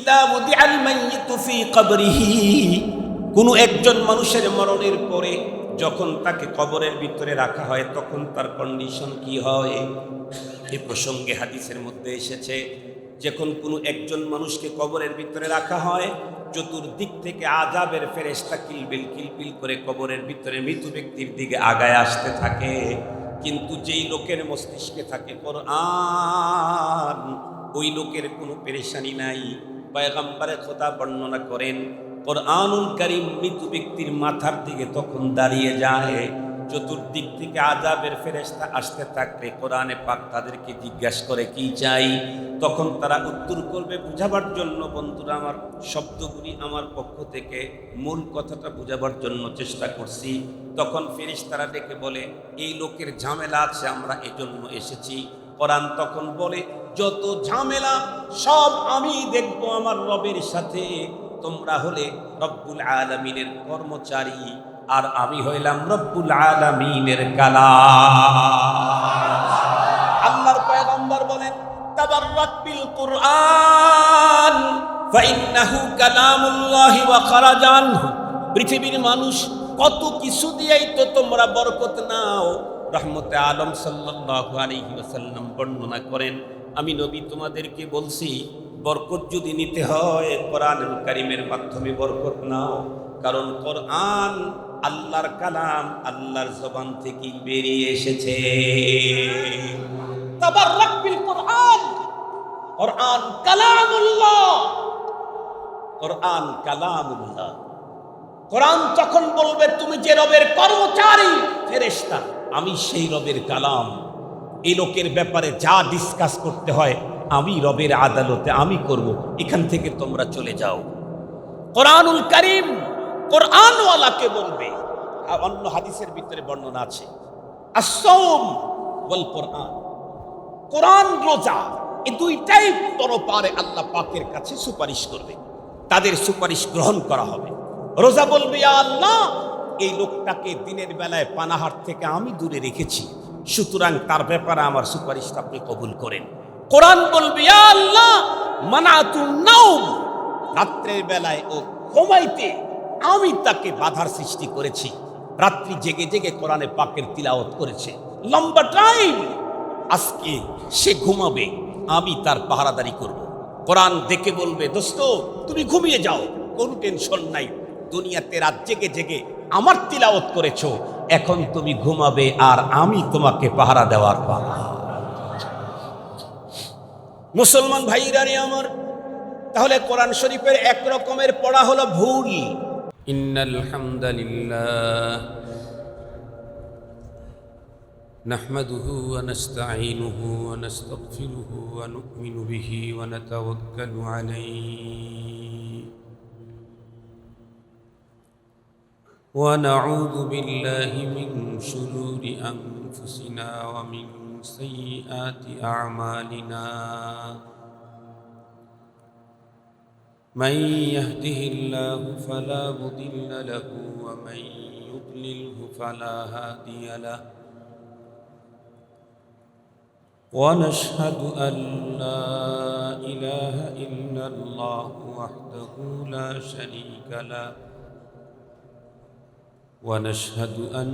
ইদা উদিআল মাইয়িতু ফি কবরিহি, কোন একজন মানুষের মরণের পরে যখন তাকে কবরের ভিতরে রাখা হয় তখন তার কন্ডিশন কি হয়? এই প্রসঙ্গে হাদিসের মধ্যে এসেছে, যখন কোনো একজন মানুষকে কবরের ভিতরে রাখা হয় চতুর্দিক থেকে আযাবের ফেরেশতা কিলবিল কিলবিল করে কবরের ভিতরে মৃত ব্যক্তির দিকে আগায় আসতে থাকে। কিন্তু যেই লোকের মস্তিষ্কে থাকে কোরআন, ওই লোকের কোনো পেরেশানি নাই। পয়গম্বরে খোদা বর্ণনা করেন, কোরআনুল কারীম মৃত ব্যক্তির মাথার দিকে তখন দাঁড়িয়ে যায়। চতুর্দিক থেকে আযাবের ফেরেশতা আসতে থাকলে কোরআনে পাক তাদেরকে জিজ্ঞাসা করে কি চাই, তখন তারা উত্তর করবে বুঝাবার জন্য। বন্ধুরা আমার, শব্দগুলি আমার পক্ষ থেকে মূল কথাটা বুঝাবার জন্য চেষ্টা করছি। তখন ফেরেশতারা ডেকে বলে এই লোকের ঝামেলা আছে, আমরা এজন্য এসেছি। কোরআন তখন বলে যত ঝামেলা সব আমি দেখব আমার রবের সাথে। তোমরা হলে রব্বুল আলামিনের কর্মচারী, আর আমি হইলাম রব্বুল আলামিনের কালাম। আল্লাহর পয়গম্বর বলেন তাবাররাক বিল কুরআন ফাইন্নাহু কালামুল্লাহি ওয়া খারাজা আনহু। পৃথিবীর মানুষ কত কিছু দিয়েই তো তোমরা বরকত নাও। রহমতে আলম সাল্লাল্লাহু আলাইহি ওয়াসাল্লাম বর্ণনা করেন, আমি নবী তোমাদেরকে বলছি বরকত যদি নিতে হয় কোরআনুল কারীমের মাধ্যমে বরকত নাও, কারণ কোরআন আল্লাহর কালাম, আল্লাহর জবান থেকে বেরিয়ে এসেছে। তাবাররাক বিল কুরআন, কোরআন কালামুল্লাহ, কোরআন কালামুল্লাহ। কোরআন তখন বলবে তুমি যে রবের কর্মচারী ফেরেশতা, আমি সেই রবের কালাম। এই লোকের ব্যাপারে যা ডিসকাস করতে হয় আমি রবের আদালতে আমি করব, এখান থেকে তোমরা চলে যাও। কোরআনুল কারীম কোরআনওয়ালাকে বলবে। অন্য হাদিসের ভিতরে বর্ণনা আছে আস-সাওম ওয়াল কোরআন, কোরআন রোজা, এই দুইটাই পরপারে আল্লাহ পাকের কাছে সুপারিশ করবে, তাদের সুপারিশ গ্রহণ করা হবে। রোজা বলবে ইয়া আল্লাহ, এই লোকটাকে দিনের বেলায় পানাহার থেকে আমি দূরে রেখেছি, সুতরাং তার ব্যাপারে আমার সুপারিশটা আপনি কবুল করেন। কোরআন বলবে ইয়া আল্লাহ মানাতুন নাওম, রাত্রের বেলায় ও ঘুমাইতে আমি তাকে বাধার সৃষ্টি করেছি, রাত্রি জেগে জেগে কোরআনে পাকের তিলাওয়াত করেছে লম্বা টাইম, আজকে সে ঘুমাবে, আমি তার পাহারাদারি করব। কোরআন দেখে বলবে দোস্ত তুমি ঘুমিয়ে যাও, কোনো টেনশন নাই, দুনিয়াতে রাত জেগে জেগে আমার তিলাওয়াত করেছো, এখন তুমি ঘুমাবে আর আমি তোমাকে পাহারা দেওয়ার পালা। মুসলমান ভাইরা রে আমার, তাহলে কোরআন শরীফের এক রকমের পড়া হলো ভুল। ইন্নাল হামদালিল্লাহ নাহমাদুহু ওয়া নাস্তাঈনুহু ওয়া নাস্তাগফিরুহু ওয়া নু'মিনু বিহি ওয়া নাতাওয়াক্কালু আলাইহি ওয়া নাউযু বিল্লাহি মিন শুরুরি আনফুসিনা ওয়া মিন সাইয়্যাতি আ'মালিনা। من يهده الله فلا مضل له ومن يضلله فلا هادي له، ونشهد أن لا إله إلا الله وحده لا شريك له، ونشهد أن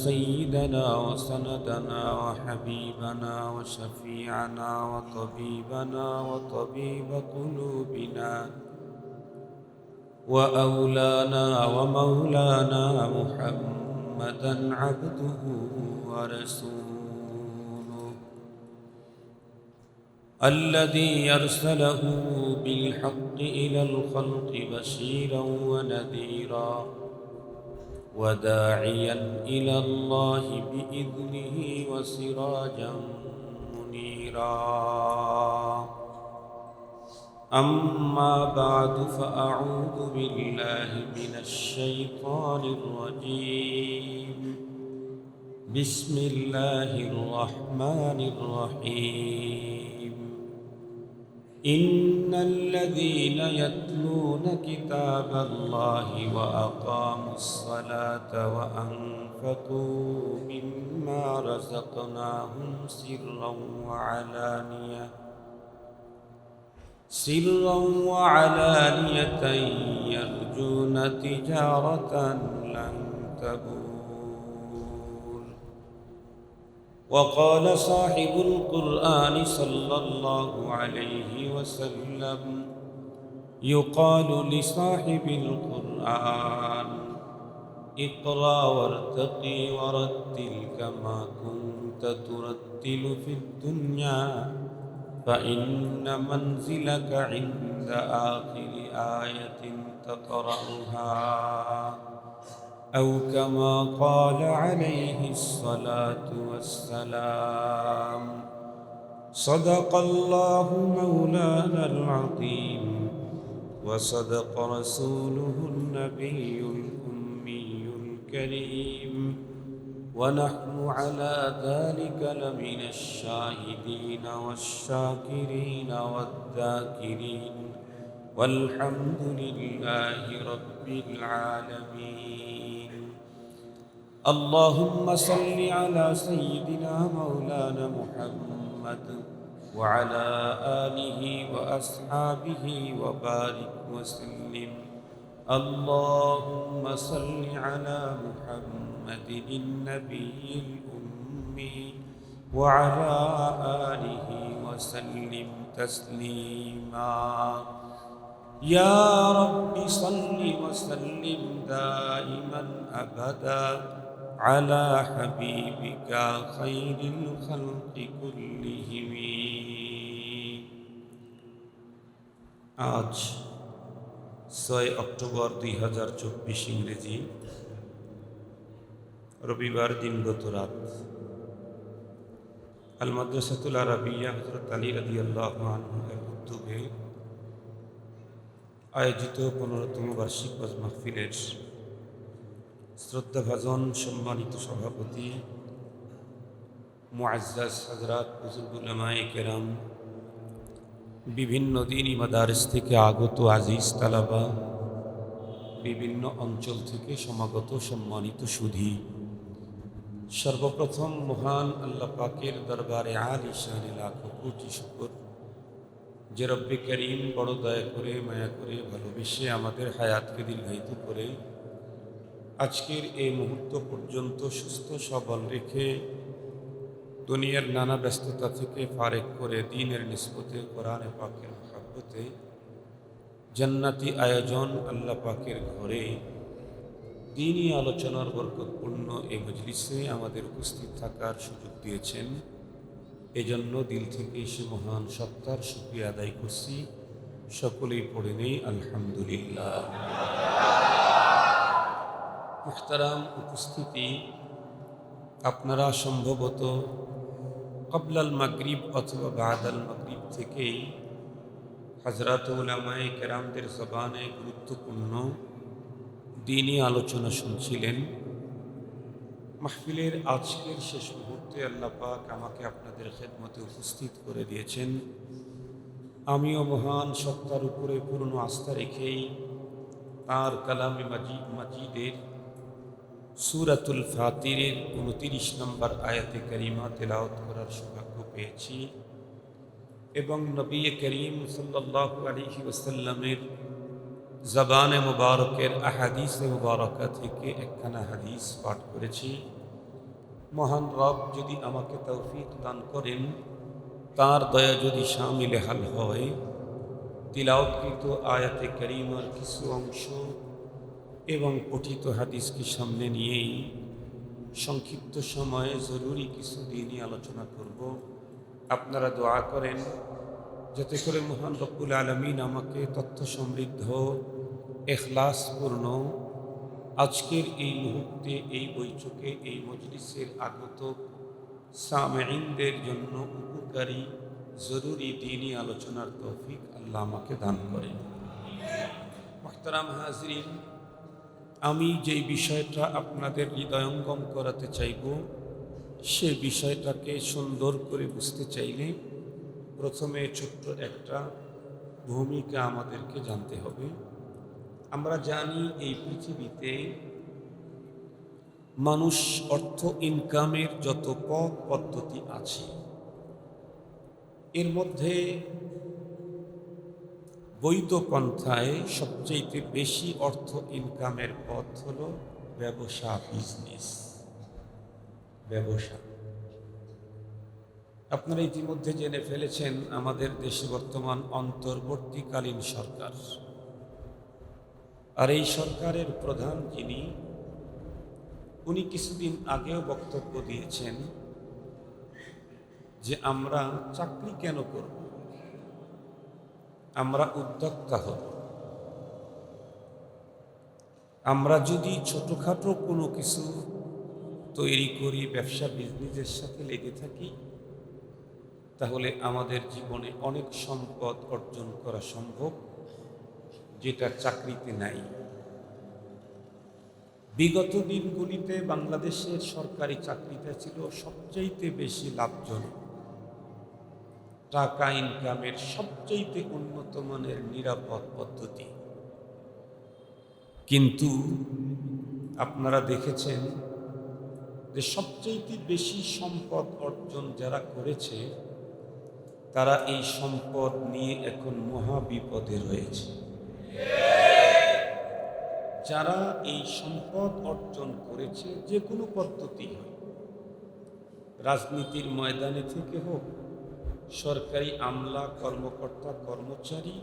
سيدنا وسندنا وحبيبنا وشفيعنا وطبيبنا وطبيب قلوبنا وأولانا ومولانا محمدا عبده ورسوله الذي أرسله بالحق إلى الخلق بشيرا ونذيرا وداعيا إلى الله بإذنه وسراجا منيرا. أما بعد فأعوذ بالله من الشيطان الرجيم. بسم الله الرحمن الرحيم. إن الذين يتلون كتاب الله وأقاموا الصلاة وأنفقوا مما رزقناهم سرا وعلانية سرا وعلانية يرجون تجارة لن تبور. وقال صاحب القرآن صلى الله عليه وسلم: يقال لصاحب القرآن: اقرأ وارتقي ورتل كما كنت ترتل في الدنيا، فإن منزلك عند آخر آية تقرأها، أو كما قال عليه الصلاة والسلام. صدق الله مولانا العظيم، وصدق رسوله النبي الأمي الكريم، ونحن على ذلك لمن الشاهدين والشاكرين والذاكرين، والحمد لله رب العالمين. اللهم صل على سيدنا مولانا محمد وعلى آله وأصحابه وبارك وسلم. اللهم صل على محمد النبي الأمي وعلى آله وسلم تسليما. يا رب صل وسلم دائما أبدا على حبيبك خير الخلق كلهم. আজ 6 অক্টোবর 2024 ইংরেজি, রবিবার দিনগত রাত। আল মাদ্রাসাতুল আরাবিয়া হযরত আলী রাদিয়াল্লাহু আনহু এর উদ্যোগে আয়োজিত 15তম বার্ষিক ওয়াজ মাহফিলের শ্রদ্ধাভাজন সম্মানিত সভাপতি মুআজ্জাজ হযরত বুজুর্গ উলামায়ে কেরাম, বিভিন্ন দ্বীনি মাদারিস থেকে আগত আজিজ তালাবা, বিভিন্ন অঞ্চল থেকে সমাগত সম্মানিত সুধী, সর্বপ্রথম মহান আল্লাহ পাকের দরবারে আলিশানে লাখো কোটি শুকর যে রব্বে করিম বড় দয়া করে, মায়া করে, ভালোবেসে আমাদের হায়াতকে দীর্ঘায়িত করে আজকের এই মুহূর্ত পর্যন্ত সুস্থ সবল রেখে দুনিয়ার নানা ব্যস্ততা থেকে ফারেক করে দ্বীনের নিসবতে, কোরআনে পাকের মহব্বতে জান্নাতি আয়োজন আল্লাহ পাকের ঘরে দ্বীনি আলোচনার বরকতপূর্ণ এই মজলিসে আমাদের উপস্থিত থাকার সুযোগ দিয়েছেন। এজন্য দিল থেকে সে মহান সত্তার শুকরিয়া আদায় করছি। সকলেই পড়ে নেই আলহামদুলিল্লাহ। মুহতারাম উপস্থিতি, আপনারা সম্ভবত ক্বাবলাল মাগরিব অথবা বাদাল মাগরিব থেকেই হযরত উলামায়ে কেরামদের জবানে গুরুত্বপূর্ণ দ্বীনি আলোচনা শুনছিলেন। মাহফিলের আজকের শেষ মুহূর্তে আল্লাহ পাক আমাকে আপনাদের খেদমতে উপস্থিত করে দিয়েছেন। আমিও মহান সত্তার উপরে পূর্ণ আস্থা রেখেই তাঁর কালামে মাজিদের সূরাতুল ফাতিরের 29 নম্বর আয়াতে কারিমা তেলাওয়াত করার সৌভাগ্য পেয়েছি এবং নবী করিম সাল্লাল্লাহু আলাইহি ওয়াসাল্লামের জবানে মুবারকের আহাদিসে মুবারকা থেকে একখানা হাদিস পাঠ করেছি। মহান রব যদি আমাকে তৌফিক দান করেন, তার দয়া যদি শামিলে হাল হয়, তিলাওয়াতকৃত আয়াতে কারিমার কিছু অংশ এবং পঠিত হাদিসকে সামনে নিয়েই সংক্ষিপ্ত সময়ে জরুরি কিছু দ্বীনি আলোচনা করব। আপনারা দোয়া করেন যাতে করে মহান রব্বুল আলামিন আমাকে তথ্য সমৃদ্ধ, ইখলাসপূর্ণ আজকের এই মুহূর্তে, এই বৈঠকে, এই মজলিসের আগত সামেঈনদের জন্য উপকারী জরুরি দ্বীনি আলোচনার তৌফিক আল্লাহ আমাকে দান করেন। মুহতারাম হাজরিন, আমি যেই বিষয়টা আপনাদের হৃদয়ঙ্গম করাতে চাইব, সে বিষয়টাকে সুন্দর করে বুঝতে চাইলে প্রথমে ছোট্ট একটা ভূমিকা আমাদেরকে জানতে হবে। আমরা জানি এই পৃথিবীতে মানুষ অর্থ ইনকামের যত পথ পদ্ধতি আছে, এর মধ্যে বৈধ পন্থায় সবচেয়ে বেশি অর্থ ইনকামের পথ হলো ব্যবসা, বিজনেস, ব্যবসা। আপনারা ইতিমধ্যে জেনে ফেলেছেন আমাদের দেশে বর্তমান অন্তর্বর্তীকালীন সরকার, আর এই সরকারের প্রধান যিনি, উনি কিছুদিন আগেও বক্তব্য দিয়েছেন যে আমরা চাকরি কেন করব, আমরা উদ্যোক্তা হব। আমরা যদি ছোটখাটো কোনো কিছু তৈরি করি, ব্যবসা বিজনেসের সাথে লেগে থাকি, তাহলে আমাদের জীবনে অনেক সম্পদ অর্জন করা সম্ভব, যেটা চাকরিতে নাই। বিগত দিনগুলিতে বাংলাদেশের সরকারি চাকরিটা ছিল সবচাইতে বেশি লাভজনক, টাকা ইনকামের সবচাইতে উন্নত মানের নিরাপদ পদ্ধতি। কিন্তু আপনারা দেখেছেন যে সবচাইতে বেশি সম্পদ অর্জন যারা করেছে, তারা এই সম্পদ নিয়ে এখন মহা বিপদে রয়েছে। যারা এই সম্পদ অর্জন করেছে, যে কোনো পদ্ধতি হয়, রাজনীতির ময়দানে থেকে হোক, সরকারি আমলা, কর্মকর্তা, কর্মচারী,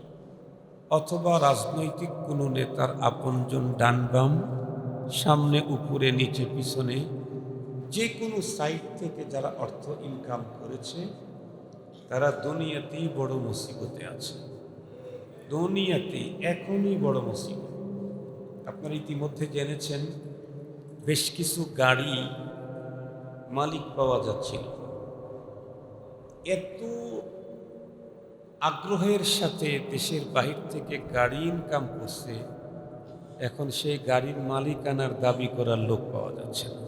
অথবা রাজনৈতিক কোনো নেতার আপনজন, ডান বাম, সামনে উপরে নিচে পিছনে, যে কোনো সাইড থেকে যারা অর্থ ইনকাম করেছে, তারা দুনিয়াতেই বড় মুসিবতে আছে। দুনিয়াতে এখনই বড় মুসিবত। আপনারা ইতিমধ্যে জেনেছেন বেশ কিছু গাড়ি মালিক পাওয়া যাচ্ছিল। এত আগ্রহের সাথে দেশের বাহির থেকে গাড়ি ইনকাম করছে, এখন সেই গাড়ির মালিকানার দাবি করার লোক পাওয়া যাচ্ছে না।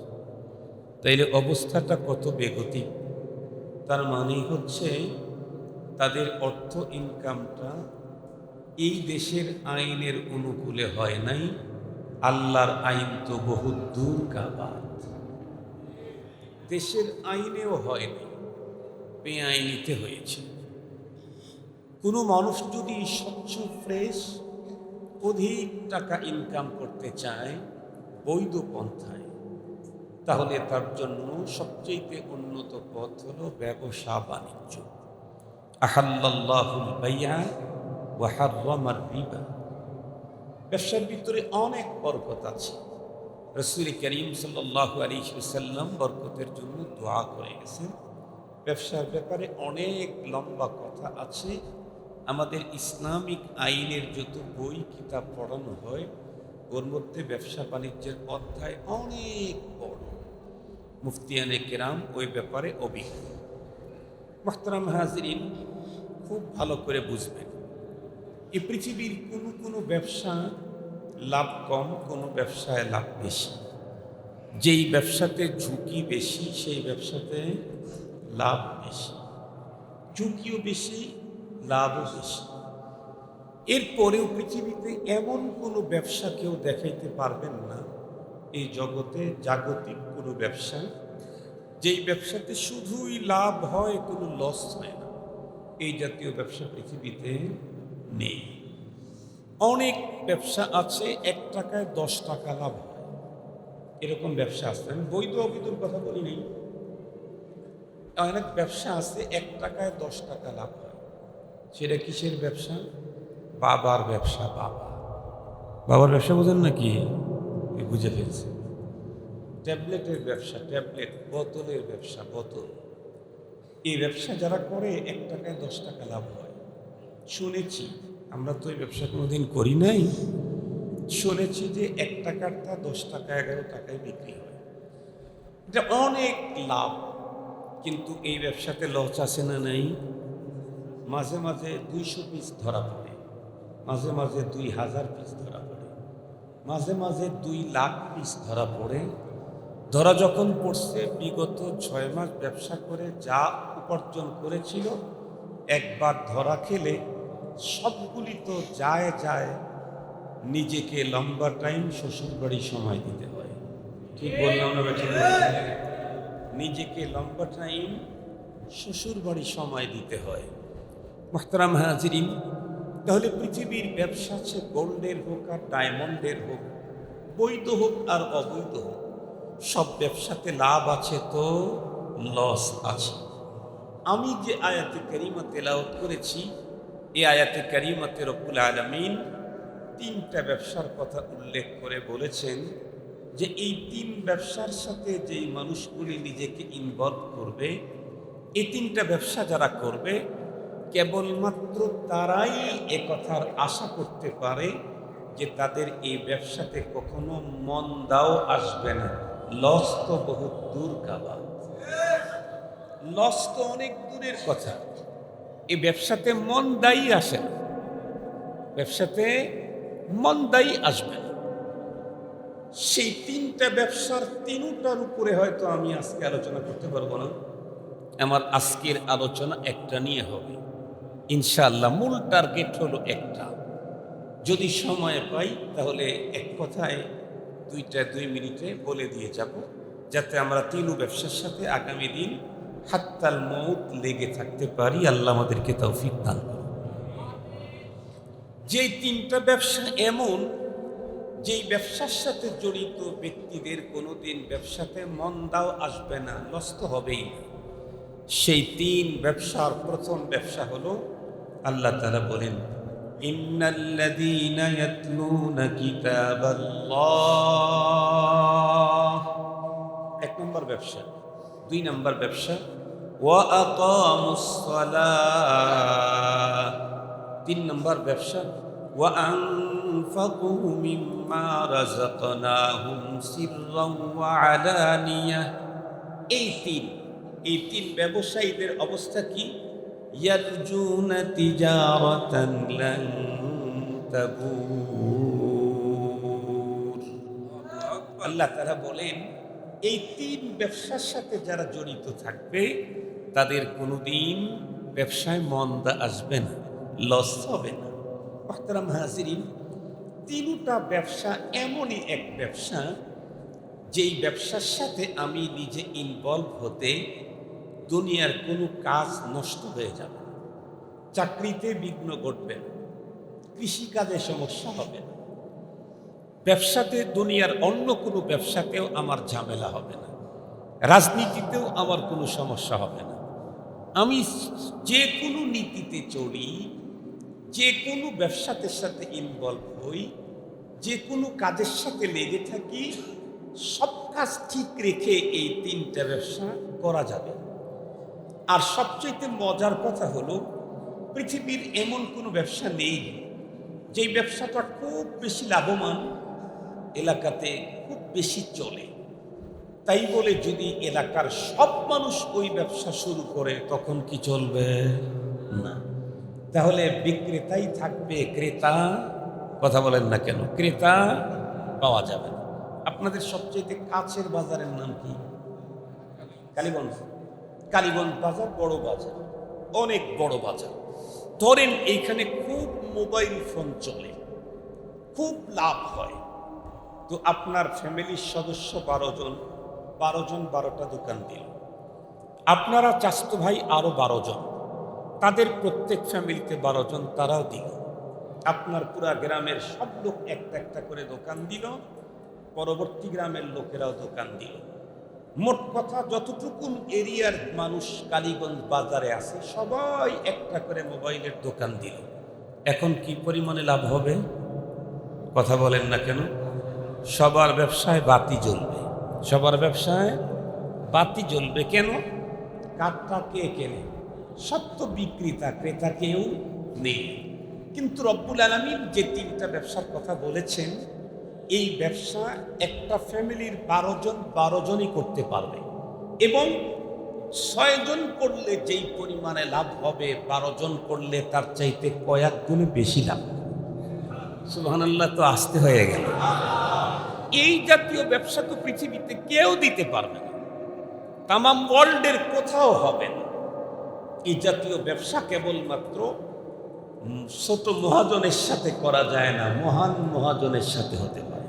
তাইলে অবস্থাটা কত বেগতিক। তার মানেই হচ্ছে তাদের অর্থ ইনকামটা এই দেশের আইনের অনুকূলে হয় নাই। আল্লাহর আইন তো বহু দূর কাবাত, দেশের আইনেও হয়নি, বেআইনিতে হয়েছে। কোনো মানুষ যদি স্বচ্ছ ফ্রেশ অধিক টাকা ইনকাম করতে চায় বৈধ পন্থায়, তাহলে তার জন্য সবচেয়ে উন্নত পথ হলো ব্যবসা বাণিজ্য। আহাল্লাল্লাহুল বাইআ ওয়া হাররামার রিবা। ব্যবসার ভিতরে অনেক বরকত আছে। রাসূল করিম সাল্লাল্লাহু আলাইহি ওয়াসাল্লাম বরকতের জন্য দোয়া করে গেছেন। ব্যবসার ব্যাপারে অনেক লম্বা কথা আছে। আমাদের ইসলামিক আইনের যত বই কিতাব পড়ানো হয়, ওর মধ্যে ব্যবসা বাণিজ্যের অধ্যায় অনেক বড়। মুফতিয়ানে কেরাম ওই ব্যাপারে অভিজ্ঞ। মুহতারাম হাজিরিন, খুব ভালো করে বুঝবেন, এই পৃথিবীর কোনো ব্যবসা লাভ কম, কোনো ব্যবসায় লাভ বেশি। যেই ব্যবসাতে ঝুঁকি বেশি, সেই ব্যবসাতে লাভ বেশি। ঝুঁকিও বেশি, লাভও বেশি। এরপরেও পৃথিবীতে এমন কোনো ব্যবসা কেউ দেখাইতে পারবেন না, এই জগতে জাগতিক কোনো ব্যবসা, যেই ব্যবসাতে শুধুই লাভ হয়, কোনো লস হয় না। এই জাতীয় ব্যবসা পৃথিবীতে নেই। অনেক ব্যবসা আছে 1 টাকায় 10 টাকা লাভ হয়, এরকম ব্যবসা আছে। আমি বৈধ অবৈধর কথা বলি নেই। অনেক ব্যবসা আছে 1 টাকায় 10 টাকা লাভ হয়। সেটা কিসের ব্যবসা? বাবার ব্যবসা। বাবার ব্যবসা বোঝেন নাকি? বুঝে ফেলছে। ট্যাবলেটের ব্যবসা, ট্যাবলেট, বোতলের ব্যবসা, বোতল। এই ব্যবসা যারা করে 1 টাকায় 10 টাকা লাভ হয়। শুনেছি, আমরা তো এই ব্যবসা কোনোদিন করি নাই, শুনেছি যে 1 টাকারটা 10 টাকা 11 টাকায় বিক্রি হয়। এটা অনেক লাভ। কিন্তু এই ব্যবসাতে লস আছে না নাই? মাঝে মাঝে 200 পিস ধরা পড়ে, মাঝে মাঝে 2000 পিস ধরা পড়ে, মাঝে মাঝে 2 লাখ পিস ধরা পড়ে। ধরা যখন পড়ছে, বিগত 6 মাস ব্যবসা করে যা উপার্জন করেছিল, একবার ধরা খেলে সবগুলি তো যায়। নিজেকে লম্বা টাইম শ্বশুর বাড়ি সময় দিতে হয়। ঠিক বললাম না বেঠিক? নিজেকে লম্বা টাইম শ্বশুর বাড়ি সময় দিতে হয়। মুহতারাম হাজিরিন, তাহলে পৃথিবীর ব্যবসা আছে, গোল্ডের হোক আর ডায়মন্ডের হোক, বৈধ হোক আর অবৈধ হোক, সব ব্যবসাতে লাভ আছে তো লস আছে। আমি যে আয়াতে কারিমা তেলাওয়াত করেছি, এই আয়াতে কারিমাতে রব্বুল আলামিন তিনটা ব্যবসার কথা উল্লেখ করে বলেছেন যে এই তিন ব্যবসার সাথে যেই মানুষগুলি নিজেকে ইনভলভ করবে, এই তিনটা ব্যবসা যারা করবে, কেবলমাত্র তারাই একথার আশা করতে পারে যে তাদের এই ব্যবসাতে কখনো মন্দাও আসবে না। লস তো বহুত দূর কা বাত, লস তো অনেক দূরের কথা। এই ব্যবসাতে মন্দাই আসে না, ব্যবসাতে মন্দাই আসবে না। সেই তিনটা ব্যবসার তিনটার উপরে হয়তো আমি আজকে আলোচনা করতে পারবো না। আমার আজকের আলোচনা একটা নিয়ে হবে ইনশাআল্লাহ। মূল টার্গেট হলো একটা। যদি সময় পাই তাহলে এক কথায় 2 মিনিটে বলে দিয়ে যাব, যাতে আমরা তিনু ব্যবসার সাথে আগামী দিন হাত্তাল মউত লেগে থাকতে পারি। আল্লাহ আমাদেরকে তৌফিক দান করুন। যে তিনটা ব্যবসা এমন, যেই ব্যবসার সাথে জড়িত ব্যক্তিদের কোনোদিন ব্যবসাতে মন্দাও আসবে না, লস তো হবেই না। সেই তিন ব্যবসার প্রথম ব্যবসা হলো, আল্লাহ তাআলা বলেন, ইন্নাল্লাযীনা ইয়াতলুনা কিতাবাল্লাহ, 1 নম্বর ব্যবসা। 2 নম্বর ব্যবসা, ওয়া আকামুস সালাহ। 3 নম্বর ব্যবসা, ওয়া আনফাকু মিম্মা রাযাকনাহুম সিররান ওয়া আলানিয়া। এই তিন ব্যবসায়ীদের অবস্থা কি? ইয়ারজুনা তিজারাতান লান তাবুর। আল্লাহ তাআলা বলেন, এই তিন ব্যবসার সাথে যারা জড়িত থাকবে তাদের কোনোদিন ব্যবসায় মন্দা আসবে না, লস হবে না। মুহতারাম হাজিরিন, তিনটা ব্যবসা এমনই এক ব্যবসা, যেই ব্যবসার সাথে আমি নিজে ইনভলভ হতে দুনিয়ার কোনো কাজ নষ্ট হয়ে যাবে, চাকরিতে বিঘ্ন ঘটবে না, কৃষিকাজে সমস্যা হবে না, ব্যবসাতে দুনিয়ার অন্য কোনো ব্যবসাতেও আমার ঝামেলা হবে না, রাজনীতিতেও আমার কোনো সমস্যা হবে না। আমি যে কোনো নীতিতে চলি, যে কোনো ব্যবসাতে সাথে ইনভলভ হই, যে কোনো কাজের সাথে লেগে থাকি, সব কাজ ঠিক রেখে এই তিনটা ব্যবসা করা যাবে। আর সবচেয়ে মজার কথা হলো, পৃথিবীর এমন কোনো ব্যবসা নেই যেই ব্যবসাটা খুব বেশি লাভবান, এলাকাতে খুব বেশি চলে, তাই বলে যদি এলাকার সব মানুষ ওই ব্যবসা শুরু করে তখন কি চলবে না? তাহলে বিক্রেতাই থাকবে, ক্রেতা কথা বলেন না কেন, ক্রেতা পাওয়া যাবে না। আপনাদের সবচেয়ে কাছের বাজারের নাম কি? কালীগঞ্জ। কালীগঞ্জ বাজার বড় বাজার, অনেক বড় বাজার। ধরেন এইখানে খুব মোবাইল ফোন চলে, খুব লাভ হয়। তো আপনার ফ্যামিলির সদস্য 12 জন, 12টা দোকান দিল। আপনারা চাচাতো ভাই আরো 12 জন, তাদের প্রত্যেক ফ্যামিলিতে 12 জন, তারাও দিল। আপনার পুরা গ্রামের সব লোক একটা একটা করে দোকান দিল, পরবর্তী গ্রামের লোকেরাও দোকান দিল। মোট কথা যতটুকু এরিয়ার মানুষ কালীগঞ্জ বাজারে আছে সবাই একটা করে মোবাইলের দোকান দিল। এখন কি পরিমাণে লাভ হবে? কথা বলেন না কেন? সবার ব্যবসায় বাতি জ্বলবে, সবার ব্যবসায় বাতি জ্বলবে। কেন? কাঠটা কে কেনে? সত্য বিক্রেতা, ক্রেতা কেউ নেই। কিন্তু রব্বুল আলামিন যে তিনটা ব্যবসার কথা বলেছেন, এই ব্যবসা একটা ফ্যামিলির 12 জনই করতে পারবে, এবং 6 জন করলে যেই পরিমাণে লাভ হবে, 12 জন করলে তার চাইতে কয়েক গুণে বেশি লাভ। সুবহানাল্লাহ, তো আসতে হয়ে গেল। এই জাতীয় ব্যবসা তো পৃথিবীতে কেউ দিতে পারবে না, তামাম ওয়ার্ল্ডের কোথাও হবে না। এই জাতীয় ব্যবসা কেবলমাত্র ছোট মহাজনের সাথে করা যায় না, মহান মহাজনের সাথে হতে পারে।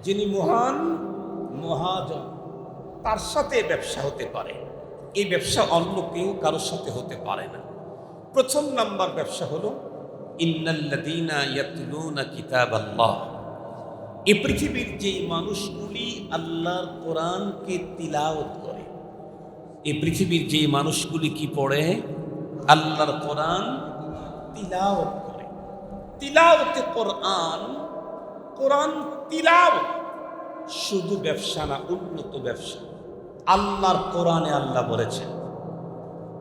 যিনি মহান মহাজন, তার সাথে ব্যবসা হতে পারে। এই ব্যবসা অন্য কেউ কারোর সাথে হতে পারে না। প্রথম নাম্বার ব্যবসা হলো ইন্নাল্লাযীনা ইয়াতলুনা কিতাবাল্লাহ, এই পৃথিবীর যে মানুষগুলি আল্লাহর কোরআনকে তিলাওয়াত করে, এই পৃথিবীর যে মানুষগুলি কি পড়ে? আল্লাহর কোরআন তিলাওয়াত করে। তিলাওয়াতে কোরআন, কোরআন তিলাওয়াত শুধু ব্যবসা না, উন্নত ব্যবসা। আল্লাহর কোরআনে আল্লাহ বলেছেন,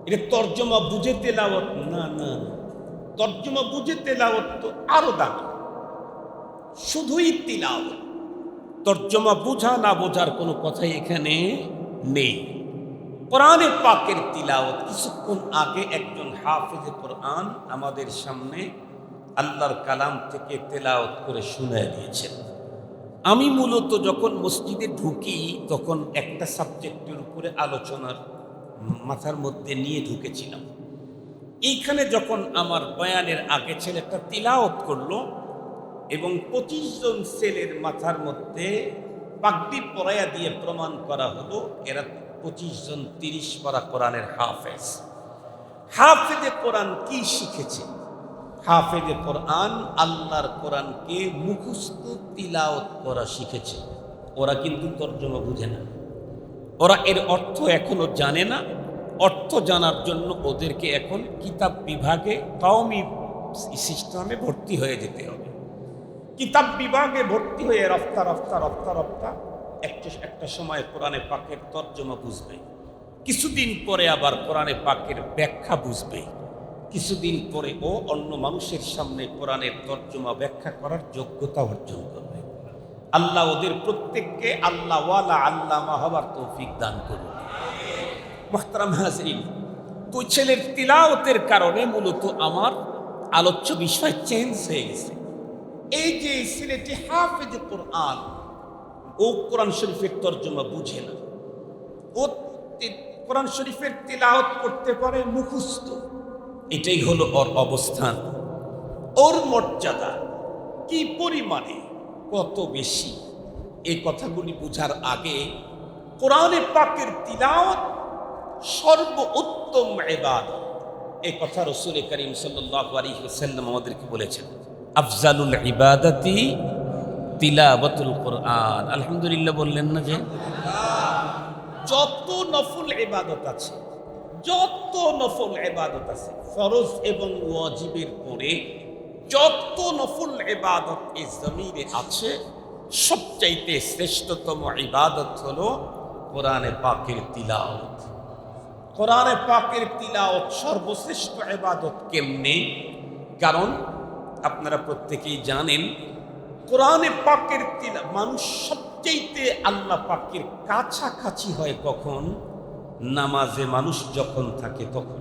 এটা তর্জমা বুঝে তেলাওয়াত না, না, তর্জমা বুঝে তেলাওয়াত তো আরো দামি। শুধুই তিলাওয়াত, তর্জমা বোঝা না বোঝার কোনো কথাই এখানে নেই। কোরআনে পাকের তিলাওয়াত, কিছুক্ষণ আগে একজন হাফেজে কোরআন আমাদের সামনে আল্লাহর কালাম থেকে তেলাওয়াত করে শুনিয়ে দিয়েছেন। আমি মূলত যখন মসজিদে ঢুকি তখন একটা সাবজেক্টের উপরে আলোচনার মাথার মধ্যে নিয়ে ঢুকেছিলাম। এইখানে যখন আমার বয়ানের আগে ছেলেটা তিলাওয়াত করলো এবং 25 জন ছেলের মাথার মধ্যে পাগড়ি পরাইয়া দিয়ে প্রমাণ করা হলো এরা 25 জন 30 পারা কোরআনের হাফেজ। হাফেজে কোরআন কি শিখেছে? হাফেজে কোরআন আল্লাহর কোরআনকে মুখস্থ তিলাওয়াত করা শিখেছে। ওরা কিন্তু তর্জমা বুঝে না, ওরা এর অর্থ এখনো জানে না। অর্থ জানার জন্য ওদেরকে এখন কিতাব বিভাগে কওমি সিস্টেমে ভর্তি হয়ে যেতে হবে। কিতাব বিভাগে ভর্তি হয়ে রফতা রফতা রফতা রফতা একটা সময় কোরআনে পাকের তর্জমা বুঝবে, কিছুদিন পরে আবার কোরআনে পাকের ব্যাখ্যা বুঝবে, কিছুদিন পরে ও অন্য মানুষের সামনে কোরআনের তর্জমা ব্যাখ্যা করার যোগ্যতা অর্জন করবে। আল্লাহ ওদের প্রত্যেককে আল্লাহ ওয়ালা আল্লামা হবার তৌফিক দান করুন। মুহতারাম হাজরিন, তো ছেলের তিলাওয়াতের কারণে মূলত আমার আলোচ্য বিষয় চেঞ্জ হয়ে গেছে। এই যে ছেলেটি হাফেজে কোরআন, ও কোরআন শরীফের তর্জমা বুঝে না, ও কোরআন শরীফের তিলাওয়াত করতে পারে মুখস্থ, এটাই হলো ওর অবস্থান। ওর মর্যাদা কি পরিমাণে, কত বেশি, এই কথাগুলি বুঝার আগে কোরআনে পাকের তিলাওয়াত সর্বোত্তম ইবাদত, এই কথা রাসূল করিম সাল্লাল্লাহু আলাইহি ওয়াসাল্লাম আমাদেরকে বলেছেন। আফজালুল ইবাদাতি তিলাওয়াতুল কোরআন। আলহামদুলিল্লাহ বললেন না? যে যত নফল ইবাদত আছে, যত নফল ইবাদত আছে ফরজ এবং ওয়াজিবের পরে যত নফল ইবাদত এই জমিনে আছে, সবচাইতে শ্রেষ্ঠতম ইবাদত হলো কোরআনে পাকের তিলাওয়াত। কোরআনে পাকের তিলাওয়াত সর্বশ্রেষ্ঠ ইবাদত। কেমনে? কারণ আপনারা প্রত্যেকেই জানেন কোরআনে পাকের তিলাওয়াত মানুষ সবচাইতে আল্লাহ পাকের কাছাকাছি হয় কখন? নামাজে মানুষ যখন থাকে তখন।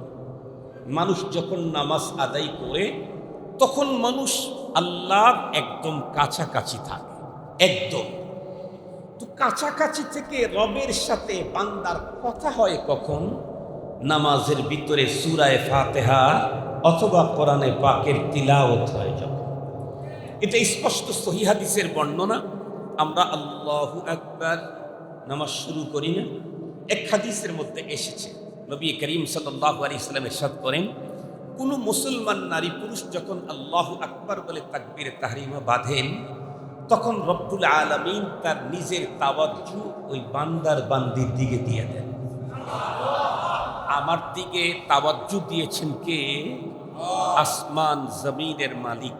মানুষ যখন নামাজ আদায় করে তখন মানুষ আল্লাহর একদম কাছাকাছি থাকে, একদম। তো কাছাকাছি থেকে রবের সাথে বান্দার কথা হয় কখন? নামাজের ভিতরে সূরায়ে ফাতিহা অথবা কোরআনে পাকের তিলাওয়াত হয় যখন। এটা স্পষ্ট সহিহ হাদিসের বর্ণনা। আমরা আল্লাহু আকবার নামাজ শুরু করি না, এক হাদিসের মধ্যে এসেছে নবী করিম সাল্লাল্লাহু আলাইহি ওয়াসাল্লাম ইরশাদ করেন, কোন মুসলমান নারী পুরুষ যখন আল্লাহু আকবার বলে তাকবীরে তাহরিমা বাঁধেন তখন রব্বুল আলামিন তার নিজের তাওয়াজ্জু ওই বান্দার বান্দির দিকে দিয়ে দেন। আমার দিকে তাওয়াজ্জু দিয়েছেন কে? আসমান জমিনের মালিক,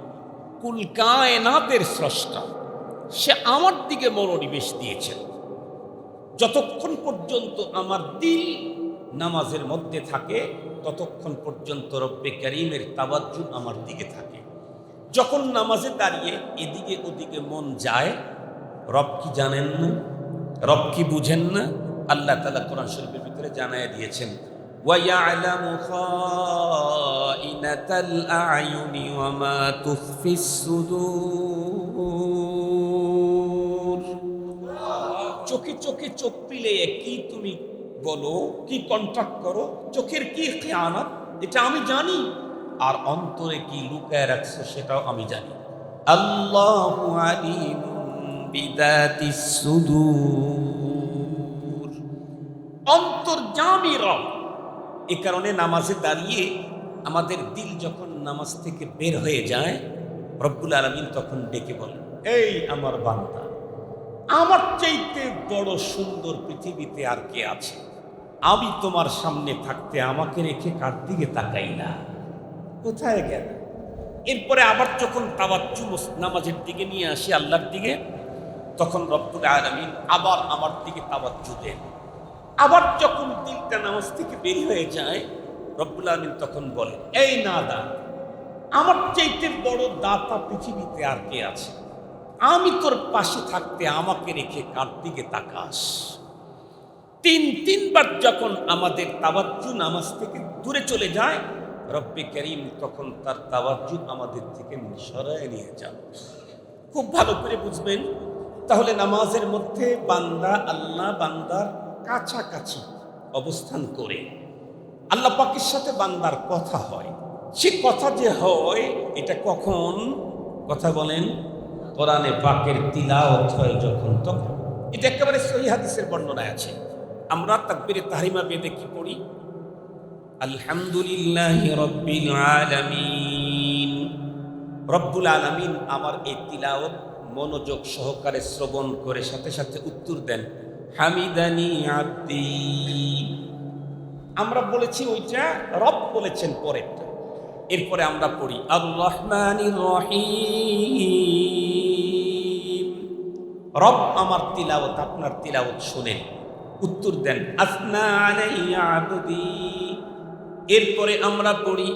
কুল কায়নাতের স্রষ্টা, সে আমার দিকে মনোনিবেশ দিয়েছেন। যতক্ষণ পর্যন্ত আমার দিল নামাজের মধ্যে থাকে ততক্ষণ পর্যন্ত রব্বে কারীমের তাওয়াজ্জু আমার দিকে থাকে। যখন নামাজে দাঁড়িয়ে এদিকে ওদিকে মন যায়, রব কি জানেন না? রব কি বুঝেন না? আল্লাহ তাআলা কোরআন শরীফের ভিতরে জানায় দিয়েছেন, ওয়া ইয়ালামু খাইনাতাল আ'য়ুনি ওয়া মা তুখফিস সুদূর। চোখে চোখে চোখ পিলে কি তুমি বলো, কি কন্ট্রাক্ট করো, চোখের কি খেয়ানত, এটা আমি জানি, আর অন্তরে কি লুকায় রাখছো সেটাও আমি জানি। আল্লাহু আলিমুন বিযাতিস সুদূর, অন্তর্যামী রব। এ কারণে নামাজে দাঁড়িয়ে আমাদের দিল যখন নামাজ থেকে বের হয়ে যায়, রব্বুল আলামিন তখন ডেকে বলেন, এই আমার বান্দা, আমার চাইতে বড় সুন্দর পৃথিবীতে আর কে আছে? আমি তোমার সামনে থাকতে আমাকে রেখে কার দিকে তাকাই না, কোথায় গেল? এরপরে আবার যখন তাওয়াজ্জু নামাজের দিকে নিয়ে আসি, আল্লাহর দিকে, তখন রব্বুল আলামিন আবার আমার দিকে তাওয়াজ্জু দেন। আবার যখন দিলটা নামাজ থেকে বের হয়ে যায়, রব্বুল আলামিন তখন বলেন, এই নাদা, আমার চাইতে বড় দাতা পৃথিবীতে আর কে আছে? আমি তোর পাশে থাকতে আমাকে রেখে কার দিকে তাকাস? তিনবার যখন আমাদের তাওয়াজ্জু নামাজ থেকে দূরে চলে যায়, রব্বে করিম তখন তার তাওয়াজ্জু আমাদের থেকে সরায় নিয়ে যান। খুব ভালো করে বুঝবেন। তাহলে নামাজের মধ্যে বান্দা আল্লাহ বান্দার কাছাকাছি অবস্থান করে আল্লাহ পাকের সাথে বান্দার কথা হয়। সে কথা যে হয় এটা কখন? কথা বলেন, কোরআনে পাকের তিলাওয়াত হয় যখন, তখন। এটা একেবারে সহিহ হাদিসের বর্ণনায় আছে। আমরা তাকবীরে তাহরিমা বেদে কি পড়ি? আলহামদুলিল্লাহি রাব্বিল আলামিন। রব্বুল আলামিন আমার এই তিলাওয়াত মনোযোগ সহকারে শ্রবণ করে সাথে সাথে উত্তর দেন, হামিদানি আব্দি। আমরা বলেছি ওইটা, রব বলেছেন পরেরটা। এরপরে আমরা পড়ি আর রহমানির রহিম। রব আমার তিলাওয়াত, আপনার তিলাওয়াত শুনেন, উত্তর দেন, আসনা আলাইয়া আবদি। এরপরে আমরা পড়ি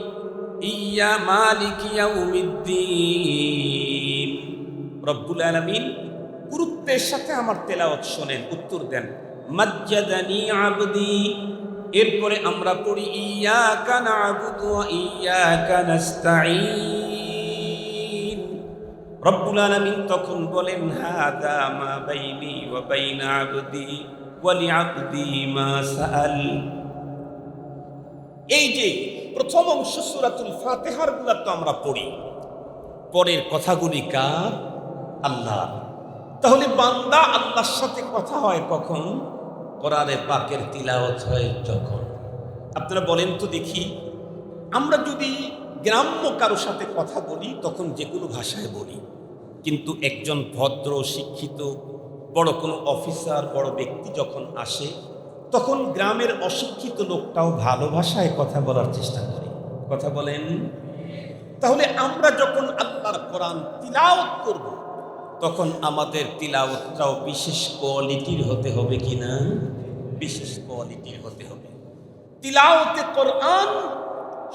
ইয়া মালিক ইয়াউমিদ্দিন। রব্বুল আলামিন গুরুত্বের সাথে আমার তেলাওয়াত শোনেন, উত্তর দেন, মাজ্জাদানি আবদি। এরপরে আমরা পড়ি ইয়াকা না'বুদু ওয়া ইয়াকা নাস্তাঈন। রব্বুল আলামিন তখন বলেন, হাদা মা বাইনি ওয়া বাইনা আবদি ওয়া লিআবদি মা সাআল। এই যে প্রথম অংশ সূরাতুল ফাতিহার গুলো তো আমরা পড়ি, পরের কথাগুলি কার? আল্লাহ। তাহলে বান্দা আল্লাহর সাথে কথা হয় কখন? কোরআনে পাকের তিলাওয়াত হয় যখন। আপনারা বলেন তো দেখি, আমরা যদি গ্রাম্য কারো সাথে কথা বলি তখন যে কোনো ভাষায় বলি, কিন্তু একজন ভদ্র শিক্ষিত বড় কোনো অফিসার, বড় ব্যক্তি যখন আসে, তখন গ্রামের অশিক্ষিত লোকটাও ভালো ভাষায় কথা বলার চেষ্টা করে। কথা বলেন। তাহলে আমরা যখন আল্লাহর কোরআন তিলাওয়াত করব, তখন আমাদের তিলাওয়াতটাও বিশেষ কোয়ালিটির হতে হবে কিনা? বিশেষ কোয়ালিটির হতে হবে। তিলাওয়াতে কোরআন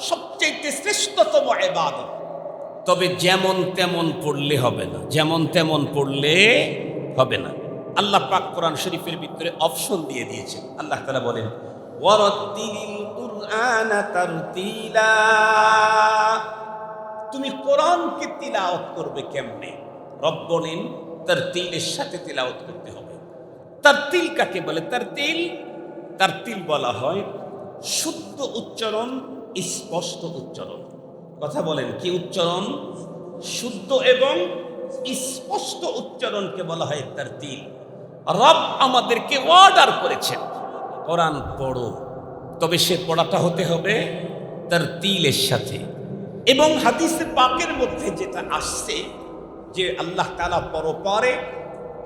সবচেয়ে শ্রেষ্ঠতম ইবাদত। তবে যেমন তেমন পড়লে হবে না, যেমন তেমন পড়লে হবে না। আল্লাহ পাক কোরআন শরীফের ভিতরে অপশন দিয়ে দিয়েছেন। আল্লাহ তাআলা বলেন, ওয়ারাত্তিলিল কুরআনা তারতিলা। তুমি কোরআনকে তিলাওয়াত করবে কেমনে? রব বলেন, তারতিলের সাথে তিলাওয়াত করতে হবে। তারতিল কাকে বলে? তারতিল বলা হয় শুদ্ধ উচ্চারণ, স্পষ্ট উচ্চারণ। কথা বলেন, কি উচ্চারণ? শুদ্ধ এবং স্পষ্ট উচ্চারণকে বলা হয় তারতিল। রব আমাদেরকে অর্ডার করেছেন, কোরআন পড়ো, তবে সে পড়াটা হতে হবে তারতিলের সাথে। এবং হাদিসে পাকের মধ্যে যেটা আসছে যে আল্লাহ তাআলা পরপারে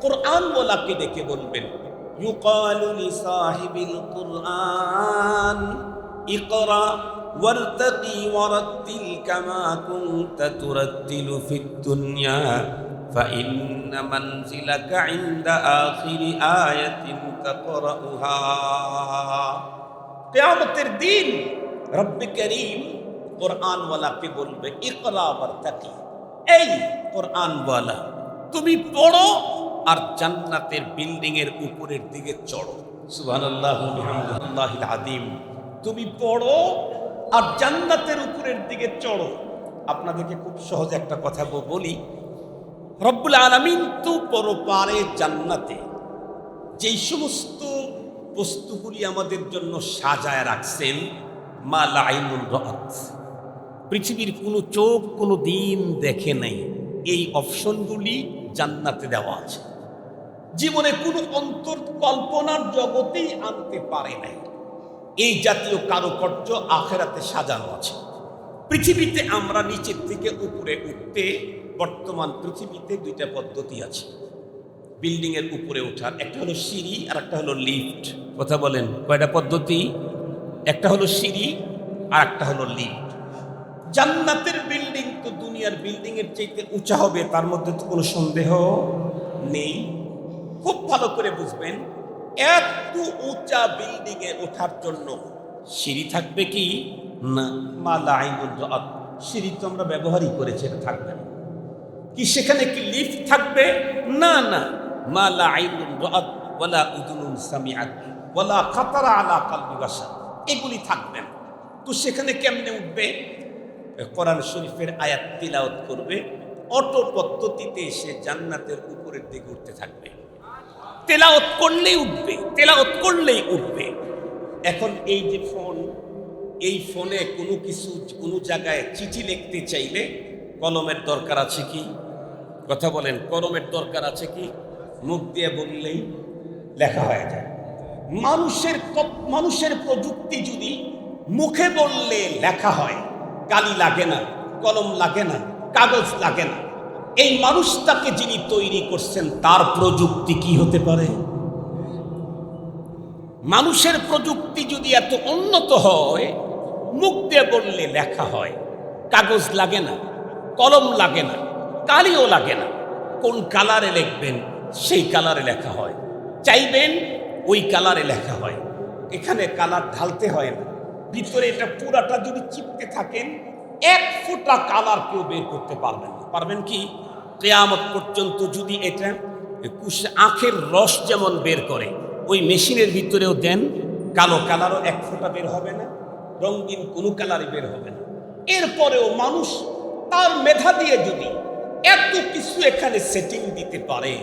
কোরআন ওয়ালাকে ডেকে বলবেন, ইউকালু লিসাহিবিল কুরআন ইকরা ওয়ারতাকি ওয়ারাত্তিল কামা কুনতা তুরাত্তিলু ফিদ দুনিয়া ফাইন্না মানজিলাকা ইনদা আখিরি আয়াতিন তাকরাউহা। কিয়ামতের দিন রব্বে করিম কোরআন ওয়ালাকে বলবে, ইকরা ওয়ারতাকি, এই কোরআন ওয়ালা তুমি পড়ো আর জান্নাতের বিল্ডিং এর উপরের দিকে চড়ো। সুবহানাল্লাহু বিহামদিহিল আযীম। তুমি পড়ো আর জান্নাতের উপরের দিকে চড়ো। আপনাদেরকে খুব সহজ একটা কথা বলি, রব্বুল আলামিন তো পরপারে জান্নাতে যেই সমস্ত বস্তুগুলি আমাদের জন্য সাজায় রাখছেন, মা লা আইনুন রাআত, পৃথিবীর কোনো চোখ কোনো দিন দেখে নাই, এই অপশনগুলি জান্নাতে দেওয়া আছে। জীবনে কোনো অন্তর্কল্পনার জগতেই আনতে পারে নাই, এই জাতীয় কারুকার্য আখেরাতে সাজানো আছে। পৃথিবীতে আমরা নিচের থেকে উপরে উঠতে বর্তমান পৃথিবীতে দুইটা পদ্ধতি আছে বিল্ডিং এর উপরে ওঠার, একটা হলো সিঁড়ি আর একটা হলো লিফট। কথা বলেন, কয়টা পদ্ধতি? একটা হলো সিঁড়ি আর একটা হলো লিফট। জান্নাতের বিল্ডিং তো দুনিয়ার বিল্ডিং এর চাইতে উঁচা হবে, তার মধ্যে তো কোনো সন্দেহ নেই। খুব ভালো করে বুঝবেন, এত উঁচা বিল্ডিং এ ওঠার জন্য সিঁড়ি থাকবে কি না? মালা আইনুল রাত, সিঁড়ি তো আমরা ব্যবহারই করেছি, এটা থাকবে না। কি সেখানে কি লিফট থাকবে? না না, মালা আইনুল রাত ওয়ালা উযুনুন সামিআত ওয়ালা খাতারা আলা কলবি বাশার, এগুলি থাকবে না। তো সেখানে কেমনে উঠবে? কোরআন শরীফের আয়াত তিলাওয়াত করবে, অটো পদ্ধতিতে সে জান্নাতের উপরের দিকে উঠতে থাকবে। তেলাওয়াত করলেই উঠবে, তেলাওয়াত করলেই উঠবে। এখন এই যে ফোন, এই ফোনে কোনো কিছু কোনো জায়গায় চিঠি লিখতে চাইলে কলমের দরকার আছে কি? কথা বলেন, কলমের দরকার আছে কি? মুখ দিয়ে বললেই লেখা হয়ে যায়। মানুষের প্রযুক্তি যদি মুখে বললে লেখা হয়, কালি লাগে না, কলম লাগে না, কাগজ লাগে না, এই মানুষটাকে যিনি তৈরি করছেন তার প্রযুক্তি কি হতে পারে? মানুষের প্রযুক্তি যদি এত উন্নত হয়, মুখ দিয়ে বললে লেখা হয়, কাগজ লাগে না, কলম লাগে না, কালিও লাগে না, কোন কালারে লিখবেন সেই কালারে লেখা হয়, চাইবেন ওই কালারে লেখা হয়, এখানে কালার ঢালতে হয় না, ভিতরে এটা পুরাটা যদি চিপতে থাকেন এক ফোঁটা কালার কেউ বের করতে পারবেন না। পারবেন কি? কিয়ামত পর্যন্ত যদি এটা আখের রস যেমন বের করে ওই মেশিনের ভিতরেও দেন, কালো কালারও এক ফোঁটা বের হবে না, রঙিন কোনো কালারই বের হবে না। এরপরেও মানুষ তার মেধা দিয়ে যদি এত কিছু এখানে সেটিং দিতে পারে,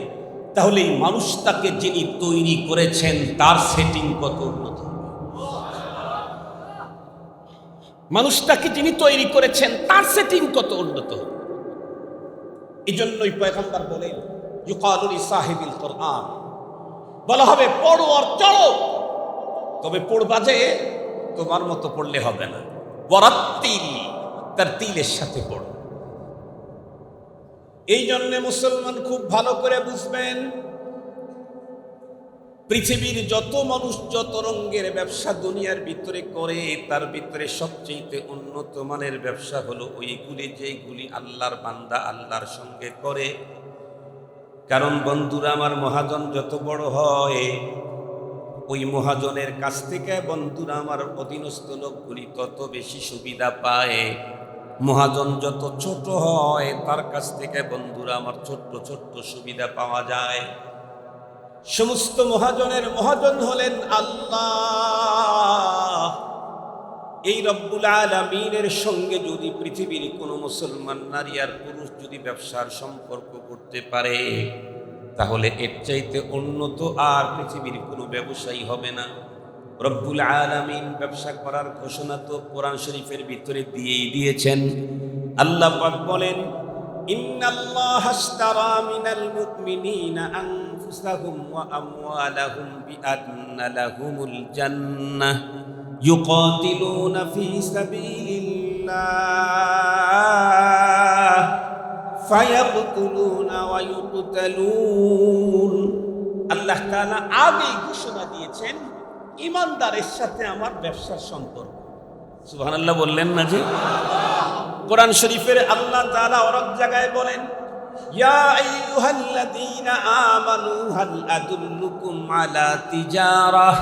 তাহলে এই মানুষটাকে যিনি তৈরি করেছেন তার সেটিং কত উন্নত। মানুষটাকে যিনি তৈরি করেছেন তার সেটিং কত উন্নত। এই জন্যই পয়গম্বর বলেন, ইউকালু লিসাহিবিল কোরআন, বলা হবে পড়ো আর চলো, তবে পড়বা যে তোমার মতো পড়লে হবে না, ওয়ারাত্তিল, তারতিলের সাথে পড়ো। এই জন্য মুসলমান খুব ভালো করে বুঝবেন, পৃথিবীর যত মানুষ যত রঙের ব্যবসা দুনিয়ার ভিতরে করে, তার ভিতরে সবচেয়ে উন্নত মানের ব্যবসা হলো ওইগুলি যেগুলি আল্লাহর বান্দা আল্লাহর সঙ্গে করে। কারণ বন্ধুরা আমার, মহাজন যত বড় হয় ওই মহাজনের কাছ থেকে বন্ধুরা আমার অধীনস্থ লোকগুলি তত বেশি সুবিধা পায়। মহাজন যত ছোট হয় তার কাছ থেকে বন্ধুরা আমার ছোট্ট ছোট্ট সুবিধা পাওয়া যায়। সমস্ত মহাজনের মহাজন হলেন আল্লাহ। এই রব্বুল আলামিনের সঙ্গে যদি পৃথিবীর কোনো মুসলমান নারী আর পুরুষ যদি ব্যবসার সম্পর্ক করতে পারে, তাহলে এর চাইতে উন্নত আর পৃথিবীর কোনো ব্যবসায়ী হবে না। রব্বুল আলামিন ব্যবসা করার ঘোষণা তো কোরআন শরীফের ভিতরে দিয়েই দিয়েছেন। আল্লাহ পাক বলেন, ইন্নাল্লাহা আশতারা মিনাল মুমিনিনা আনফুসাহুম ওয়া আমওয়ালাহুম বিআন্না লাহুমুল জান্নাহ ইউকাতিলুনা ফি সাবিলিল্লাহ ফায়াকতুলুনা ওয়া ইউকতালুন। আল্লাহ তাআলা আগেই ঘোষণা দিয়েছেন ঈমানদারের সাথে আমার ব্যবসার সম্পর্ক। সুবহানাল্লাহ বললেন না যে? কোরআন শরীফের আল্লাহ তাআলা অনেক জায়গায় বলেন, ইয়া আইয়ুহাল্লাযীনা আমানু হাল আদুল্লুকুম আলা তিজারাহ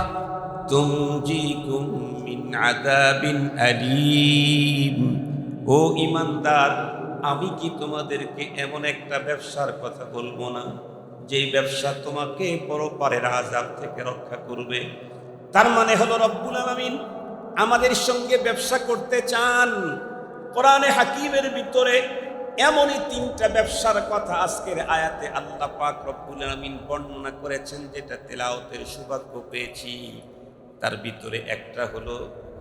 তুনজিকুম মিন আযাবিন আলীম। ও ঈমানদার, আমি কি তোমাদেরকে এমন একটা ব্যবসার কথা বলবো না যেই ব্যবসা তোমাকে পরপারের আযাব থেকে রক্ষা করবে? তার মানে হলো রব্বুল আলামিন আমাদের সঙ্গে ব্যবসা করতে চান। কোরআনে হাকিমের ভিতরে এমনই তিনটা ব্যবসার কথা আজকের আয়াতে আল্লাহ পাক রব্বুল আলামিন বর্ণনা করেছেন, যেটা তেলাওয়াতের সৌভাগ্য পেয়েছি। তার ভিতরে একটা হলো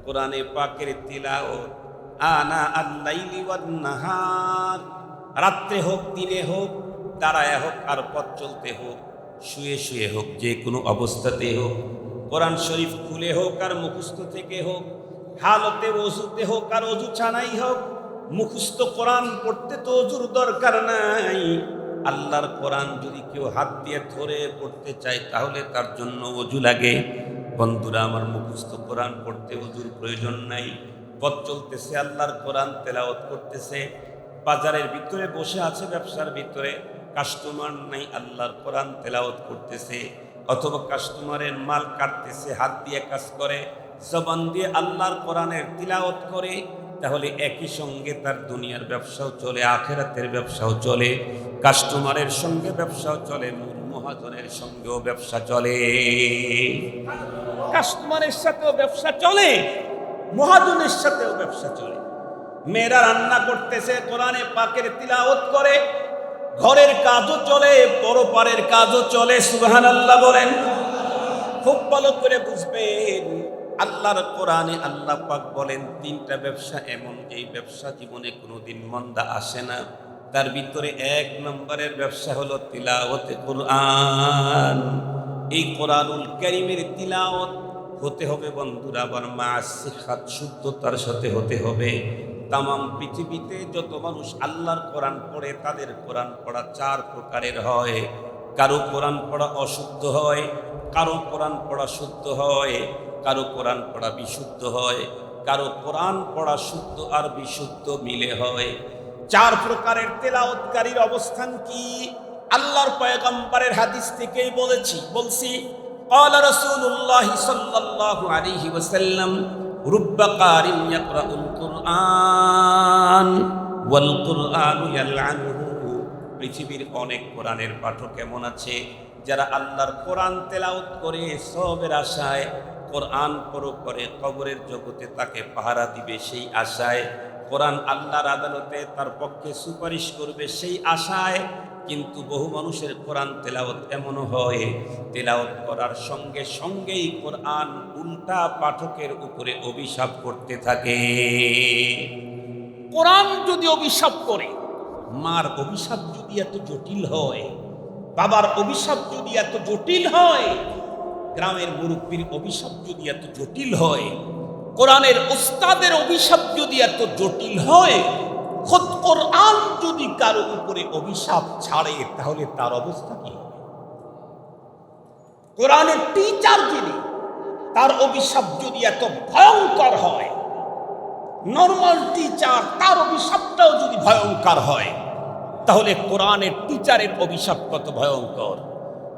কোরআনে পাকের তিলাওয়াত আনা আল-লাইলি ওয়ান নাহার, রাত্রে হোক দিনে হোক, দাঁড়ায় হোক আর পথ চলতে হোক, শুয়ে শুয়ে হোক, যে কোনো অবস্থাতে হোক, কোরআন শরীফ খুলে হোক আর মুখস্থ থেকে হোক, হালতে ওযুতে হোক আর ওযু ছাড়াই হোক, মুখস্থ কোরআন পড়তে তো ওযুর দরকার নাই। আল্লাহর কোরআন যদি কেউ হাত দিয়ে ধরে পড়তে চায় তাহলে তার জন্য ওযু লাগে। বন্ধুরা আমার, মুখস্থ কোরআন পড়তে ওযুর প্রয়োজন নাই। পথ চলতেছে, আল্লাহর কোরআন তেলাওয়াত করতেছে, বাজারের ভিতরে বসে আছে, ব্যবসার ভিতরে কাস্টমার নাই, আল্লাহর কোরআন তেলাওয়াত করতেছে, অথবা কাস্টমারের মাল কাটতেছে, হাত দিয়ে কাজ করে, জবান দিয়ে আল্লাহর কোরআনের তিলাওয়াত করে, তাহলে একই সঙ্গে তার দুনিয়ার ব্যবসাও চলে, আখিরাতের ব্যবসাও চলে, কাস্টমারের সঙ্গে ব্যবসাও চলে, মহাজনের সঙ্গেও ব্যবসা চলে। কাস্টমারের সাথেও ব্যবসা চলে, মহাজনের সাথেও ব্যবসা চলে। মেয়েরা রান্না করতেছে, কোরআনে পাকের তিলাওয়াত করে, ঘরের কাজও চলে, পরপারের কাজও চলে। সুবহানাল্লাহ বলেন। খুব ভালো করে বুঝবেন, আল্লাহর কোরআনে আল্লাহ পাক বলেন তিনটা ব্যবসা এমন, এই ব্যবসা জীবনে কোনোদিন মন্দা আসে না। তার ভিতরে এক নম্বরের ব্যবসা হলো তিলাওয়াতে কোরআন। এই কোরআনুল কারীমের তিলাওয়াত হতে হবে বন্ধুরা, আবার মাসিহাত, শুদ্ধতার সাথে হতে হবে। তামাম পৃথিবীতে যত মানুষ আল্লাহর কোরআন পড়ে তাদের কোরআন পড়া চার প্রকারের হয়। কারো কোরআন পড়া অশুদ্ধ হয়, কারো কোরআন পড়া শুদ্ধ হয়, কারো কোরআন পড়া বিশুদ্ধ হয়, কারো কোরআন পড়া শুদ্ধ আর বিশুদ্ধ মিলে হয়। চার প্রকারের তেলাওয়াতকারীর অবস্থান কি? আল্লাহর পয়গম্বরের হাদিস থেকেই বলছি قال رسول الله صلى الله عليه وسلم رب قارئ يقرأ القرآن والقرآن يلعنه। পৃথিবীর অনেক কোরআনের পাঠক কেমন আছে যারা আল্লাহর কোরআন তেলাওয়াত করে সওয়াবের আশায়, কোরআন পড়ো করে কবরের জগতে তাকে পাহারা দিবে সেই আশায়, কোরআন আল্লাহর আদালতে তার পক্ষে সুপারিশ করবে সেই আশায়। কিন্তু বহু মানুষের কোরআন তেলাওয়াত এমনও হয়, তেলাওয়াত করার সঙ্গে সঙ্গেই কোরআন উল্টা পাঠকের উপরে অভিশাপ করতে থাকে। কোরআন যদি অভিশাপ করে, মার অভিশাপ যদি এত জটিল হয়, বাবার অভিশাপ যদি এত জটিল হয়, গ্রামের মুরব্বীর অভিশাপ যদি এত জটিল হয়, কোরআনের ওস্তাদের অভিশাপ যদি এত জটিল হয়, খোদ কোরআন যদি কারো উপরে অভিশাপ ছাড়ে তাহলে তার অবস্থা কি হবে? কোরআনের টিচার যিনি, তার অভিশাপ যদি এত ভয়ঙ্কর হয়, নরমাল টিচার তার অভিশাপটাও যদি ভয়ঙ্কর হয়, তাহলে কোরআনের টিচারের অভিশাপ কত ভয়ঙ্কর।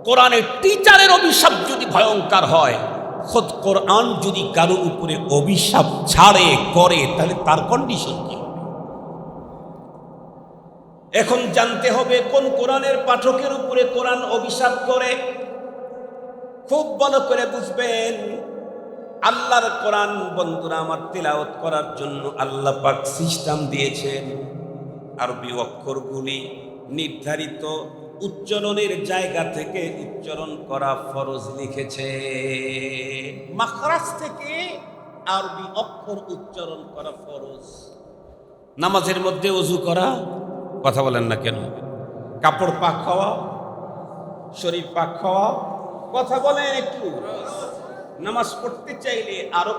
কোরআনের টিচারের অভিশাপ যদি ভয়ঙ্কর হয়, খোদ কোরআন যদি কারো উপরে অভিশাপ ছাড়ে করে তাহলে তার কন্ডিশন কি হবে? এখন জানতে হবে কোন কোরআনের পাঠকের উপরে কোরআন অভিশাপ করে। খুব ভালো করে বুঝবেন, আল্লাহর কোরআন বন্ধুরা আমার তেলাওয়াত করার জন্য আল্লাহ পাক সিস্টেম দিয়েছেন। আরবি অক্ষরগুলি নির্ধারিত উচ্চারণের জায়গা থেকে উচ্চারণ করা ফরজ লিখেছে। মাখরাজ থেকে আরবি অক্ষর উচ্চারণ করা ফরজ। নামাজের মধ্যে ওযু করা, কথা বলেন না কেন? কাপড় পাক হওয়া, শরীর পাক হওয়া, কথা বলেন একটু। নামাজ পড়তে চাইলে আরো,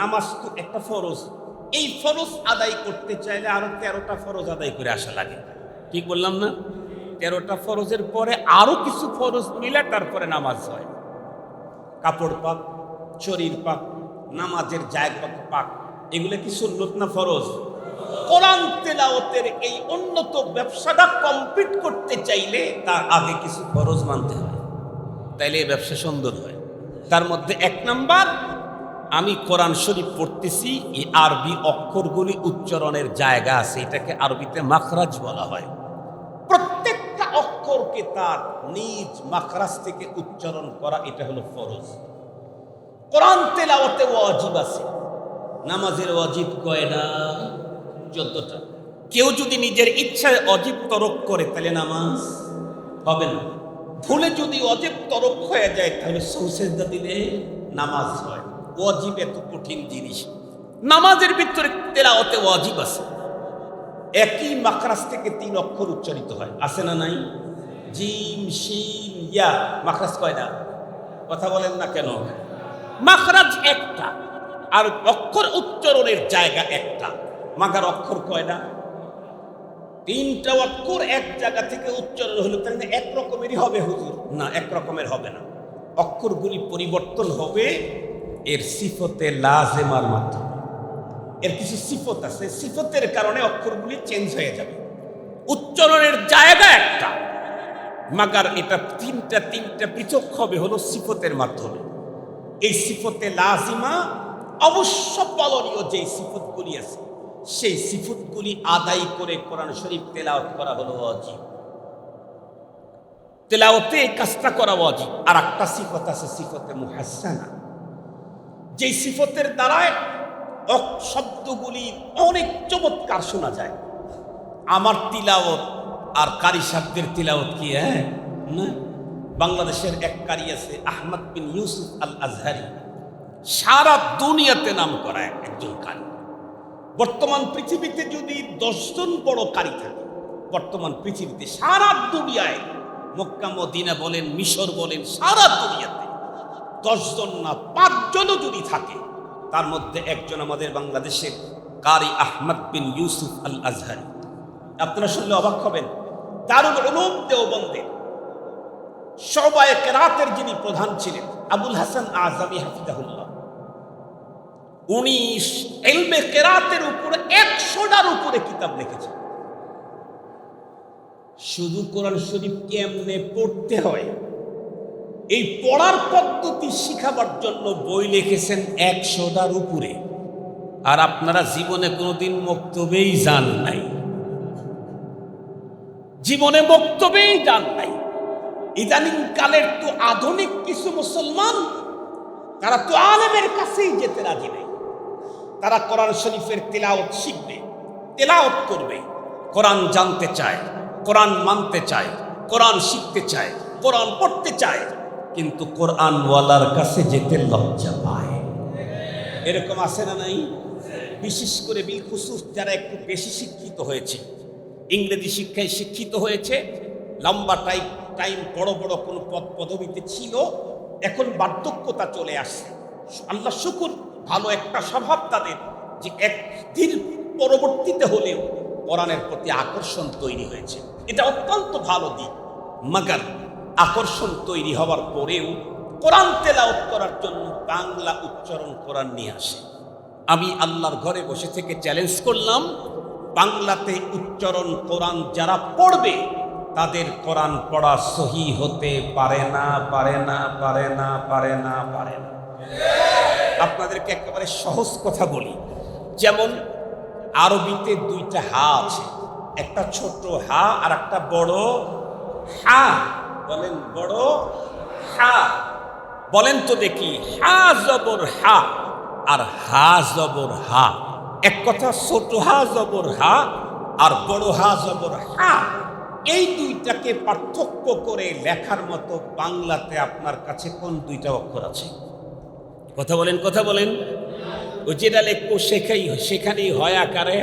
নামাজ তো একটা ফরজ, এই ফরজ আদায় করতে চাইলে আরো 13টা ফরজ আদায় করে আসা লাগে। ঠিক বললাম না? 13টা ফরজের পরে আরো কিছু ফরজ মিলে তারপরে নামাজ হয়। কাপড় পাক, শরীর পাক, নামাজের জায়গা পাক, এগুলো কি সুন্নত না ফরজ? কোরআন তেলাওয়াতের এই উন্নত ব্যবসাটা কমপ্লিট করতে চাইলে তার আগে কিছু ফরজ মানতে হয়, তাইলে এই ব্যবসা সুন্দর হয়। তার মধ্যে এক নাম্বার, আমি কোরআন শরীফ পড়তেছি, এই আরবি অক্ষরগুলি উচ্চারণের জায়গা আছে, এটাকে আরবিতে মাখরাজ বলা হয়। প্রত্যেকটা অক্ষরকে তার নিজ মাখরাজ থেকে উচ্চারণ করা, এটা হলো ফরজ। কোরআন তেলাওয়াতে ওয়াজিব আছে, নামাজের ওয়াজিব কয়টা? 14টা। কেউ যদি নিজের ইচ্ছায় অজিব তরক করে তাহলে নামাজ হবে না। ভুলে যদি অজিব তরক হয়ে যায় তাহলে সুজদা দিলে নামাজ হয়। ওয়াজিব এত কঠিন জিনিস, নামাজের ভিতরে তেলাওয়াতে ওয়াজিব আছে। একই মাখরাজ থেকে 3 অক্ষর উচ্চারিত হয়, আছে না নাই? জিম, শিন, ইয়া, মাখরাজ কয়টা? কথা বলেন না কেন? মাখরাজ একটা, আর অক্ষর উচ্চারণের জায়গা একটা। মাগার অক্ষর কয়টা? 3টা অক্ষর এক জায়গা থেকে উচ্চারণ হলো, তাহলে এক রকমেরই হবে হুজুর? না, এক রকমের হবে না। অক্ষরগুলি পরিবর্তন হবে এর সিফতে লাজেমার মাধ্যমে। এর কিছু সিফত আছে, সিফতের কারণে অক্ষরগুলি চেঞ্জ হয়ে যাবে। উচ্চারণের জায়গা একটা, মাগার এটা তিনটা পৃথক হবে হলো সিফতের মাধ্যমে। এই সিফতে লাজিমা অবশ্য পালনীয় যে সিফতগুলি আছে, সেই সিফতগুলি আদায় করে কোরআন শরীফ তেলাওয়াত করা হলো ওয়াজিব। তেলাওয়াতে এই কাজটা করা ওয়াজিব। আর একটা সিফত আছে সিফতে মুহাসসানা, যেই সিফতের দ্বারায় শব্দগুলি অনেক চমৎকার শোনা যায়। আমার তিলাওয়াত আর কারি সাহেবদের তিলাওয়াত কি হ্যাঁ না? বাংলাদেশের এক কারি আছে আহমদ বিন ইউসুফ আল আজহারি, সারা দুনিয়াতে নাম করা একজন কারি। বর্তমান পৃথিবীতে যদি 10 জন বড় কারি থাকে, বর্তমান পৃথিবীতে সারা দুনিয়ায়, মক্কা মদিনা বলেন, মিশর বলেন, সারা দুনিয়াতে 10 জন না 5 জনও যদি থাকে, তার মধ্যে একজন আমাদের বাংলাদেশের কারি আহমদ বিন ইউসুফ আল আজহারি। আপনারা শুনলে অবাক হবেন, দারুল উলুম দেওবন্দের শোবায়ে কেরাতের যিনি প্রধান ছিলেন আবুল হাসান আজমি হাফিজাহুল্লাহ, উনি ইলমে কেরাতের উপরে 100টার উপরে কিতাব লিখেছেন। শুধু কোরআন শরীফ কেমনে পড়তে হয় এই পড়ার পদ্ধতি শিখাবার জন্য বই লিখেছেন 100টার উপরে। আর আপনারা জীবনে কোনোদিন মক্তবেই যান নাই, জীবনে বক্তব্যেই যান নাই। ইদানিং কালের তো আধুনিক কিছু মুসলমান, তারা তো আলেমের কাছেই যেতে রাজি নাই। তারা কোরআন শরীফের তেলাওয়াত শিখবে, তেলাওয়াত করবে, কোরআন জানতে চায়, কোরআন মানতে চায়, কোরআন শিখতে চায়, কোরআন পড়তে চায়, কিন্তু কোরআনওয়ালার কাছে যেতে লজ্জা পায়। এরকম আছে না নাই? বিশেষ করে বিলখুসুস যারা একটু বেশি শিক্ষিত হয়েছে, ইংরেজি শিক্ষায় শিক্ষিত হয়েছে, লম্বা টাইম বড় বড় কোনো পদ পদবিতে ছিল, এখন বার্ধক্যতা চলে আসছে। আল্লাহ শুকুর, ভালো একটা স্বভাব তাদের, যে একদিন পরবর্তীতে হলেও কোরআনের প্রতি আকর্ষণ তৈরি হয়েছে। এটা অত্যন্ত ভালো দিক। মাগার আকর্ষণ তৈরি হওয়ার পরেও কোরআন তেলাওয়াত করার জন্য বাংলা উচ্চারণ কোরআন নিয়ে আসে। আমি আল্লাহর ঘরে বসে থেকে চ্যালেঞ্জ করলাম, বাংলাতে উচ্চারণ কোরআন যারা পড়বে তাদের কোরআন পড়া সহি হতে পারে না, পারে না, পারে না, পারে না, পারে না। আপনাদেরকে একেবারে সহজ কথা বলি, যেমন আরবিতে 2টা হা আছে, একটা ছোট হা আর একটা বড় হা। বলেন বড় হা, বলেন তো দেখি। হা জবর হা আর হা জবর হা, এক কথা ছোট হা জবর হা আর বড় হা জবর হা। এই 2টাকে পার্থক্য করে লেখার মতো বাংলাতে আপনার কাছে কোন 2টা অক্ষর আছে? কথা বলেন, কথা বলেন। ওই যেটা লেখবো সেখানেই হয় আকারে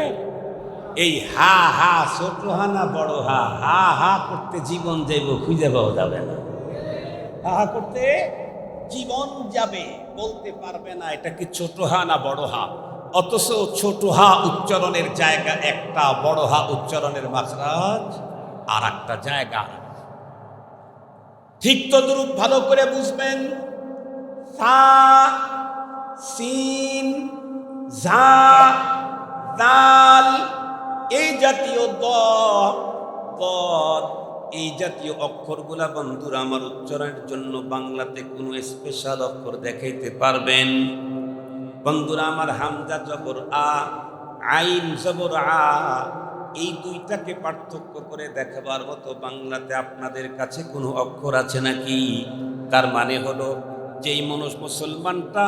এই হা। হা ছোট হা না বড় হা? হা হা করতে জীবন যাইব, খুঁজে পাওয়া যাবে না। হা হা করতে জীবন যাবে, বলতে পারবে না এটা কি ছোট হা না বড় হা। অথচ ছোট হা উচ্চারণের জায়গা একটা, বড় হা উচ্চারণের মাখরাজ আর একটা জায়গা। ঠিক তদ্রূপ ভালো করে বুঝবেন, সা, সিন, ঝা, দাল, এই জাতীয় এই জাতীয় অক্ষরগুলা বন্ধুরা আমার উচ্চারণের জন্য বাংলাতে কোনো স্পেশাল অক্ষর দেখাইতে পারবেন? বন্ধুরা আমার হামজা জবর আ, আইন জবর আ, এই 2টাকে পার্থক্য করে দেখাবার মতো বাংলাতে আপনাদের কাছে কোনো অক্ষর আছে নাকি? তার মানে হলো, যেই মুসলমানটা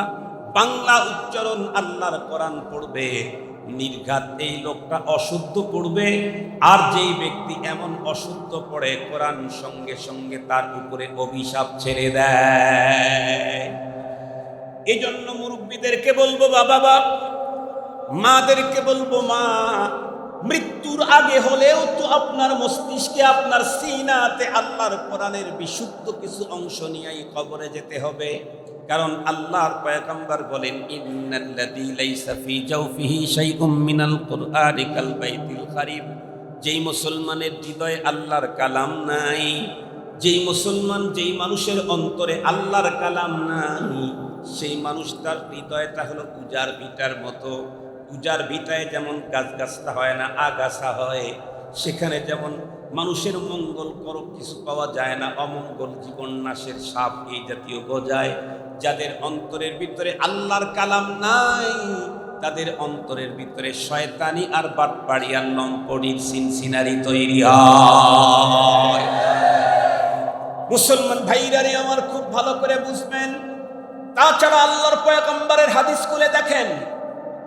বাংলা উচ্চারণ আল্লাহর কোরআন পড়বে, নির্ঘাত এই লোকটা অশুদ্ধ পড়বে। আর যেই ব্যক্তি এমন অশুদ্ধ পড়ে, কোরআন সঙ্গে সঙ্গে তার উপরে অভিশাপ ছেড়ে দেয়। এই জন্য মুরব্বীদেরকে বলবো বাবা, মাদেরকে বলবো মা, মৃত্যুর আগে হলেও তো আপনার মস্তিষ্কে, আপনার সিনাতে আল্লাহর কোরআনের বিশুদ্ধ কিছু অংশ নিয়েই কবরে যেতে হবে। কারণ আল্লাহর পয়গম্বর বলেন, ইন্নাল্লাযী লাইসা ফী জাওফিহি শাইউম মিনাল কুরআনি কাল বাইতিল খারিব। যেই মুসলমানের হৃদয়ে আল্লাহর কালাম নাই, যেই মুসলমান, যেই মানুষের অন্তরে আল্লাহর কালাম নাই, সেই মানুষটার হৃদয়টা হলো উজার ভিটার মতো। উজার ভিটায় যেমন গাছগাছটা হয় না, আগাছা হয়, সেখানে যেমন মানুষের মঙ্গল করো কিছু পাওয়া যায় না, অমঙ্গল জীবন নাশের সাপ এই জাতীয় গজায়। যাদের অন্তরের ভিতরে আল্লাহর কালাম নাই, তাদের অন্তরের ভিতরে শয়তানি আর বাটপাড়ি আর লম্পটির সিনসিনারি তৈরি হয়। মুসলমান ভাইরারে আমার খুব ভালো করে বুঝবেন। তাছাড়া আল্লাহর পয়গম্বরের হাদিস খুলে দেখেন,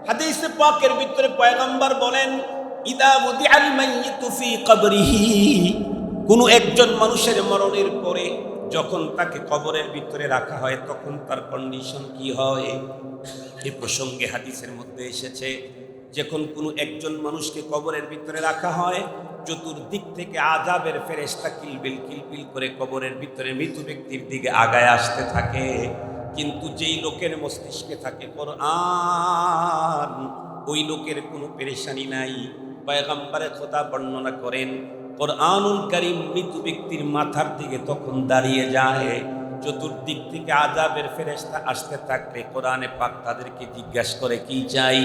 হাদিসে পাকের ভিতরে পয়গম্বর বলেন, ইদা উদিআল মাইয়িতু ফি কবরিহি, কোন একজন মানুষের মরণের পরে যখন তাকে কবরের ভিতরে রাখা হয় তখন তার কন্ডিশন কি হয়। এই প্রসঙ্গে হাদিসের মধ্যে এসেছে, যখন কোনো একজন মানুষকে কবরের ভিতরে রাখা হয়, চতুর্দিক থেকে আযাবের ফেরেশতা কিলবিল কিলবিল করে কবরের ভিতরে মৃত ব্যক্তির দিকে আগায় আসতে থাকে। কিন্তু যেই লোকের মস্তিষ্কে থাকে কোরআন, ওই লোকের কোনো পেরেশানি নাই। পয়গম্বরে খোদা বর্ণনা করেন, কোরআনুল কারীম মৃত ব্যক্তির মাথার দিকে তখন দাঁড়িয়ে যায়। চতুর্দিক থেকে আযাবের ফেরেশতা আসতে থাকবে, কোরআনে পাক তাদেরকে জিজ্ঞাসা করে কি চাই,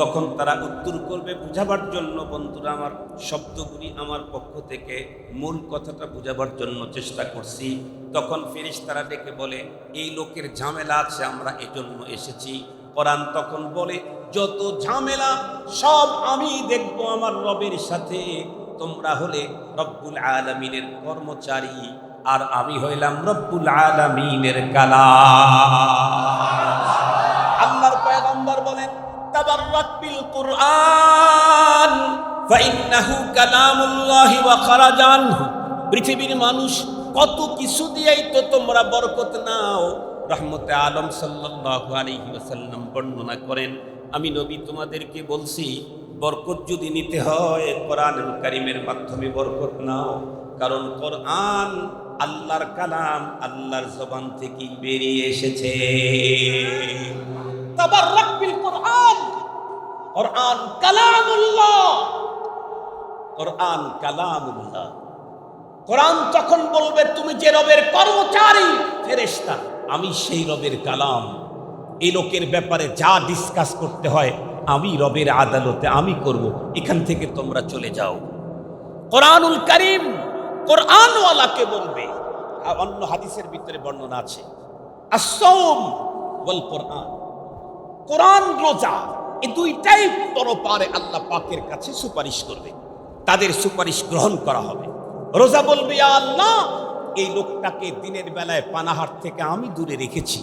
তখন তারা উত্তর করবে বুঝাবার জন্য। বন্ধুরা আমার, শব্দগুলি আমার পক্ষ থেকে মূল কথাটা বুঝাবার জন্য চেষ্টা করছি। তখন ফেরেশতারা ডেকে বলে, এই লোকের ঝামেলা আছে, আমরা এজন্য এসেছি। কোরআন তখন বলে, যত ঝামেলা সব আমি দেখব আমার রবের সাথে। তোমরা হলে রব্বুল আলামিনের কর্মচারী, আর আমি হইলাম রব্বুল আলামিনের কালাম। আল্লাহর পয়গম্বর বলেন, তাবাররাক বিল কুরআন ফাইন্নাহু কালামুল্লাহি ওয়া খারাজা আনহু। পৃথিবীর মানুষ কত কিছু দিয়েই তো তোমরা বরকত নাও। রহমতে আলম সাল্লাল্লাহু আলাইহি ওয়াসাল্লাম বর্ণনা করেন, আমি নবী তোমাদেরকে বলছি, বরকত যদি নিতে হয় কোরআনুল কারীমের মাধ্যমে বরকত নাও। কারণ কোরআন আল্লাহর কালাম, আল্লাহর জবান থেকে বেরিয়ে এসেছে। তাবাররাক বিল কুরআন, কোরআন কালামুল্লাহ, কোরআন কালামুল্লাহ। কোরআন তখন বলবে, তুমি যে রবের কর্মচারী ফেরেশতা, আমি সেই রবের কালাম। এই লোকের ব্যাপারে যা ডিসকাস করতে হয় আমি রবের আদালতে আমি করব, এখান থেকে তোমরা চলে যাও। কোরআনুল কারীম কোরআনওয়ালাকে বলবে। অন্য হাদিসের ভিতরে বর্ণনা আছে, আস-সাওম ওয়াল কোরআন, কোরআন রোজা, এই দুইটাই পরপারে আল্লাহ পাকের কাছে সুপারিশ করবে, তাদের সুপারিশ গ্রহণ করা হবে। রোজা বলবে, ইয়া আল্লাহ, এই লোকটাকে দিনের বেলায় পানাহার থেকে আমি দূরে রেখেছি,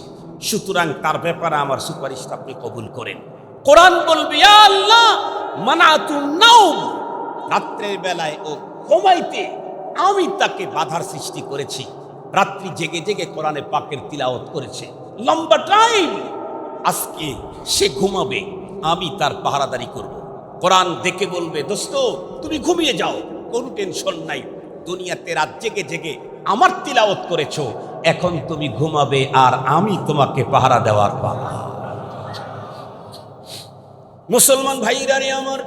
সুতরাং তার ব্যাপারে আমার সুপারিশটা আপনি কবুল করেন। কোরআন বলবে, ইয়া আল্লাহ, মানাতুন নাওম, রাত্রের বেলায় ও ঘুমাইতে আমি তাকে বাধার সৃষ্টি করেছি, রাত্রি জেগে জেগে কোরআনে পাকের তিলাওয়াত করেছে লম্বা টাইম, আজকে সে ঘুমাবে, আমি তার পাহারাদারি করব। কোরআন দেখে বলবে, দোস্ত তুমি ঘুমিয়ে যাও, কোনো টেনশন নাই, দুনিয়াতে রাত জেগে জেগে আমার তিলাওয়াত করেছো, এখন তুমি ঘুমাবে আর আমি তোমাকে পাহারা দেওয়ার পাবো। মুসলমান ভাইরা রে আমার,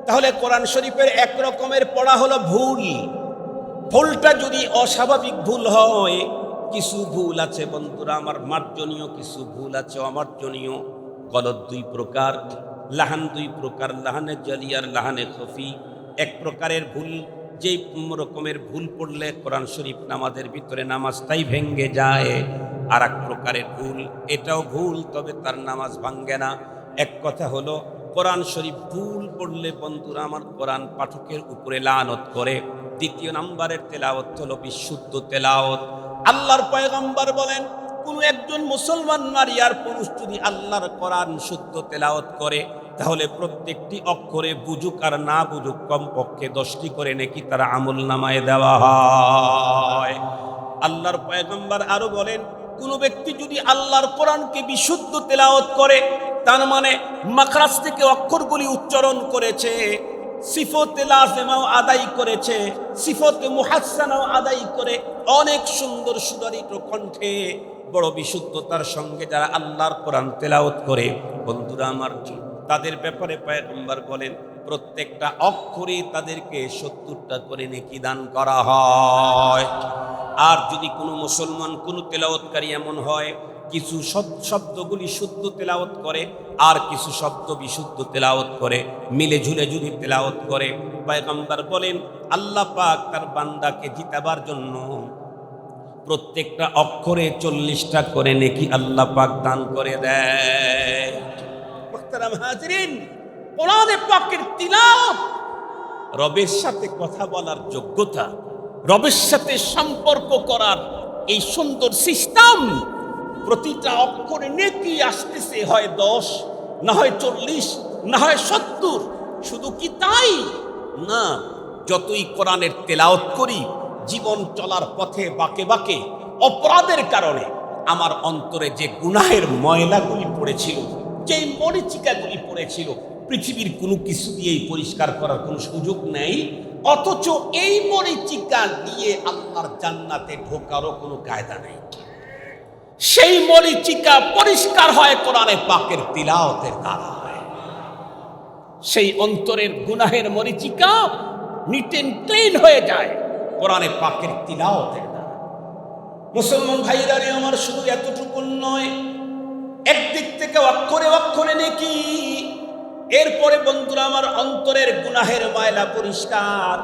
তাহলে কোরআন শরীফের এক রকমের পড়া হলো ভুল। ভুলটা যদি অস্বাভাবিক ভুল হয়, কিছু ভুল আছে বন্ধুরা আমার, মার্জনীয় কিছু ভুল আছে, অমার্জনীয়। গলত দুই প্রকার, লাহান দুই প্রকার, লাহানে জালিয়ার লাহানে খফি। এক প্রকারের ভুল, যেই রকমের ভুল পড়লে কোরআন শরীফ নামাজের ভিতরে নামাজটাই ভেঙ্গে যায়। আর এক প্রকারের ভুল, এটাও ভুল, তবে তার নামাজ ভাঙ্গে না। এক কথা হলো, কোরআন শরীফ ভুল পড়লে বন্ধুরা আমার কোরআন পাঠকের উপরে লানত করে। দ্বিতীয় নাম্বারের তেলাওয়াত হলো বিশুদ্ধ তেলাওয়াত। আল্লাহর পয়গম্বর বলেন, কোন একজন মুসলমান নারী আর পুরুষ যদি আল্লাহর কোরআন শুদ্ধ তেলাওয়াত করে, তাহলে প্রত্যেকটি অক্ষরে বুঝুক আর না বুঝুক কমপক্ষে 10টি করে নেকি তারা আমল নামায় দেওয়া হয়। আল্লাহর পয়গম্বর আরো বলেন, কোন ব্যক্তি যদি আল্লাহর কোরআনকে বিশুদ্ধ তেলাওয়াত করে, তার মানে মাখরাজ থেকে অক্ষরগুলি উচ্চারণ করেছে, সিফতে লাজেমাও আদায় করেছে, সিফতে মুহাসসানাও আদায় করে অনেক সুন্দর সুদরিত কণ্ঠে বড় বিশুদ্ধতার সঙ্গে যারা আল্লাহর কোরআন তেলাওয়াত করে, বন্ধুরা আমার, তাদের ব্যাপারে পয়গম্বর বলেন প্রত্যেকটা অক্ষরে তাদেরকে 70টা করে নেকি দান করা হয়। আর যদি কোনো মুসলমান কোনো তেলাওয়াতকারী এমন হয় কিছু শব্দগুলি শুদ্ধ তেলাওয়াত করে আর কিছু শব্দ বিশুদ্ধ তেলাওয়াত করে, মিলে ঝুলে যদি তেলাওয়াত করে, পয়গম্বর বলেন আল্লাহ পাক তার বান্দাকে জিতাবার জন্য প্রত্যেকটা অক্ষরে 40টা করে নেকি আল্লাহ পাক দান করে দেয়। মুহতারাম হাজিরিন, কোরআনে পাকের তিলাওয়াত রবের সাথে কথা বলার যোগ্যতা, রবের সাথে সম্পর্ক করার এই সুন্দর সিস্টেম, প্রতিটা অক্ষরে নেকি আসতেছে, হয় 10, না হয় 40, না হয় 70। শুধু কি তাই না, যতই কোরআনের তেলাওয়াত করি, জীবন চলার পথে বাঁকে বাঁকে অপরাধের কারণে আমার অন্তরে যে গুনাহের ময়লাগুলি পড়েছিল, যেই মরিচিকাগুলি পড়েছিল, পৃথিবীর কোনো কিছু দিয়েই পরিষ্কার করার কোনো সুযোগ নেই। অথচ এই মরিচিকা দিয়ে আল্লাহর জান্নাতে ঢোকারও কোনো কায়দা নেই। সেই মরিচিকা পরিষ্কার হয় কোরআনে পাকের তিলাওয়াতের দ্বারা। সেই অন্তরের গুনাহের মরিচিকা নিট এন্ড ক্লিন হয়ে যায় কোরআনে পাকের তিলাওয়াতের দ্বারা। মুসলমান ভাইরা রে আমার, শুধু এতটুকু নয়, একদিক থেকে অক্ষরে অক্ষরে নেকি, এরপরে বন্ধুরা আমার অন্তরের গুনাহের ময়লা পরিষ্কার।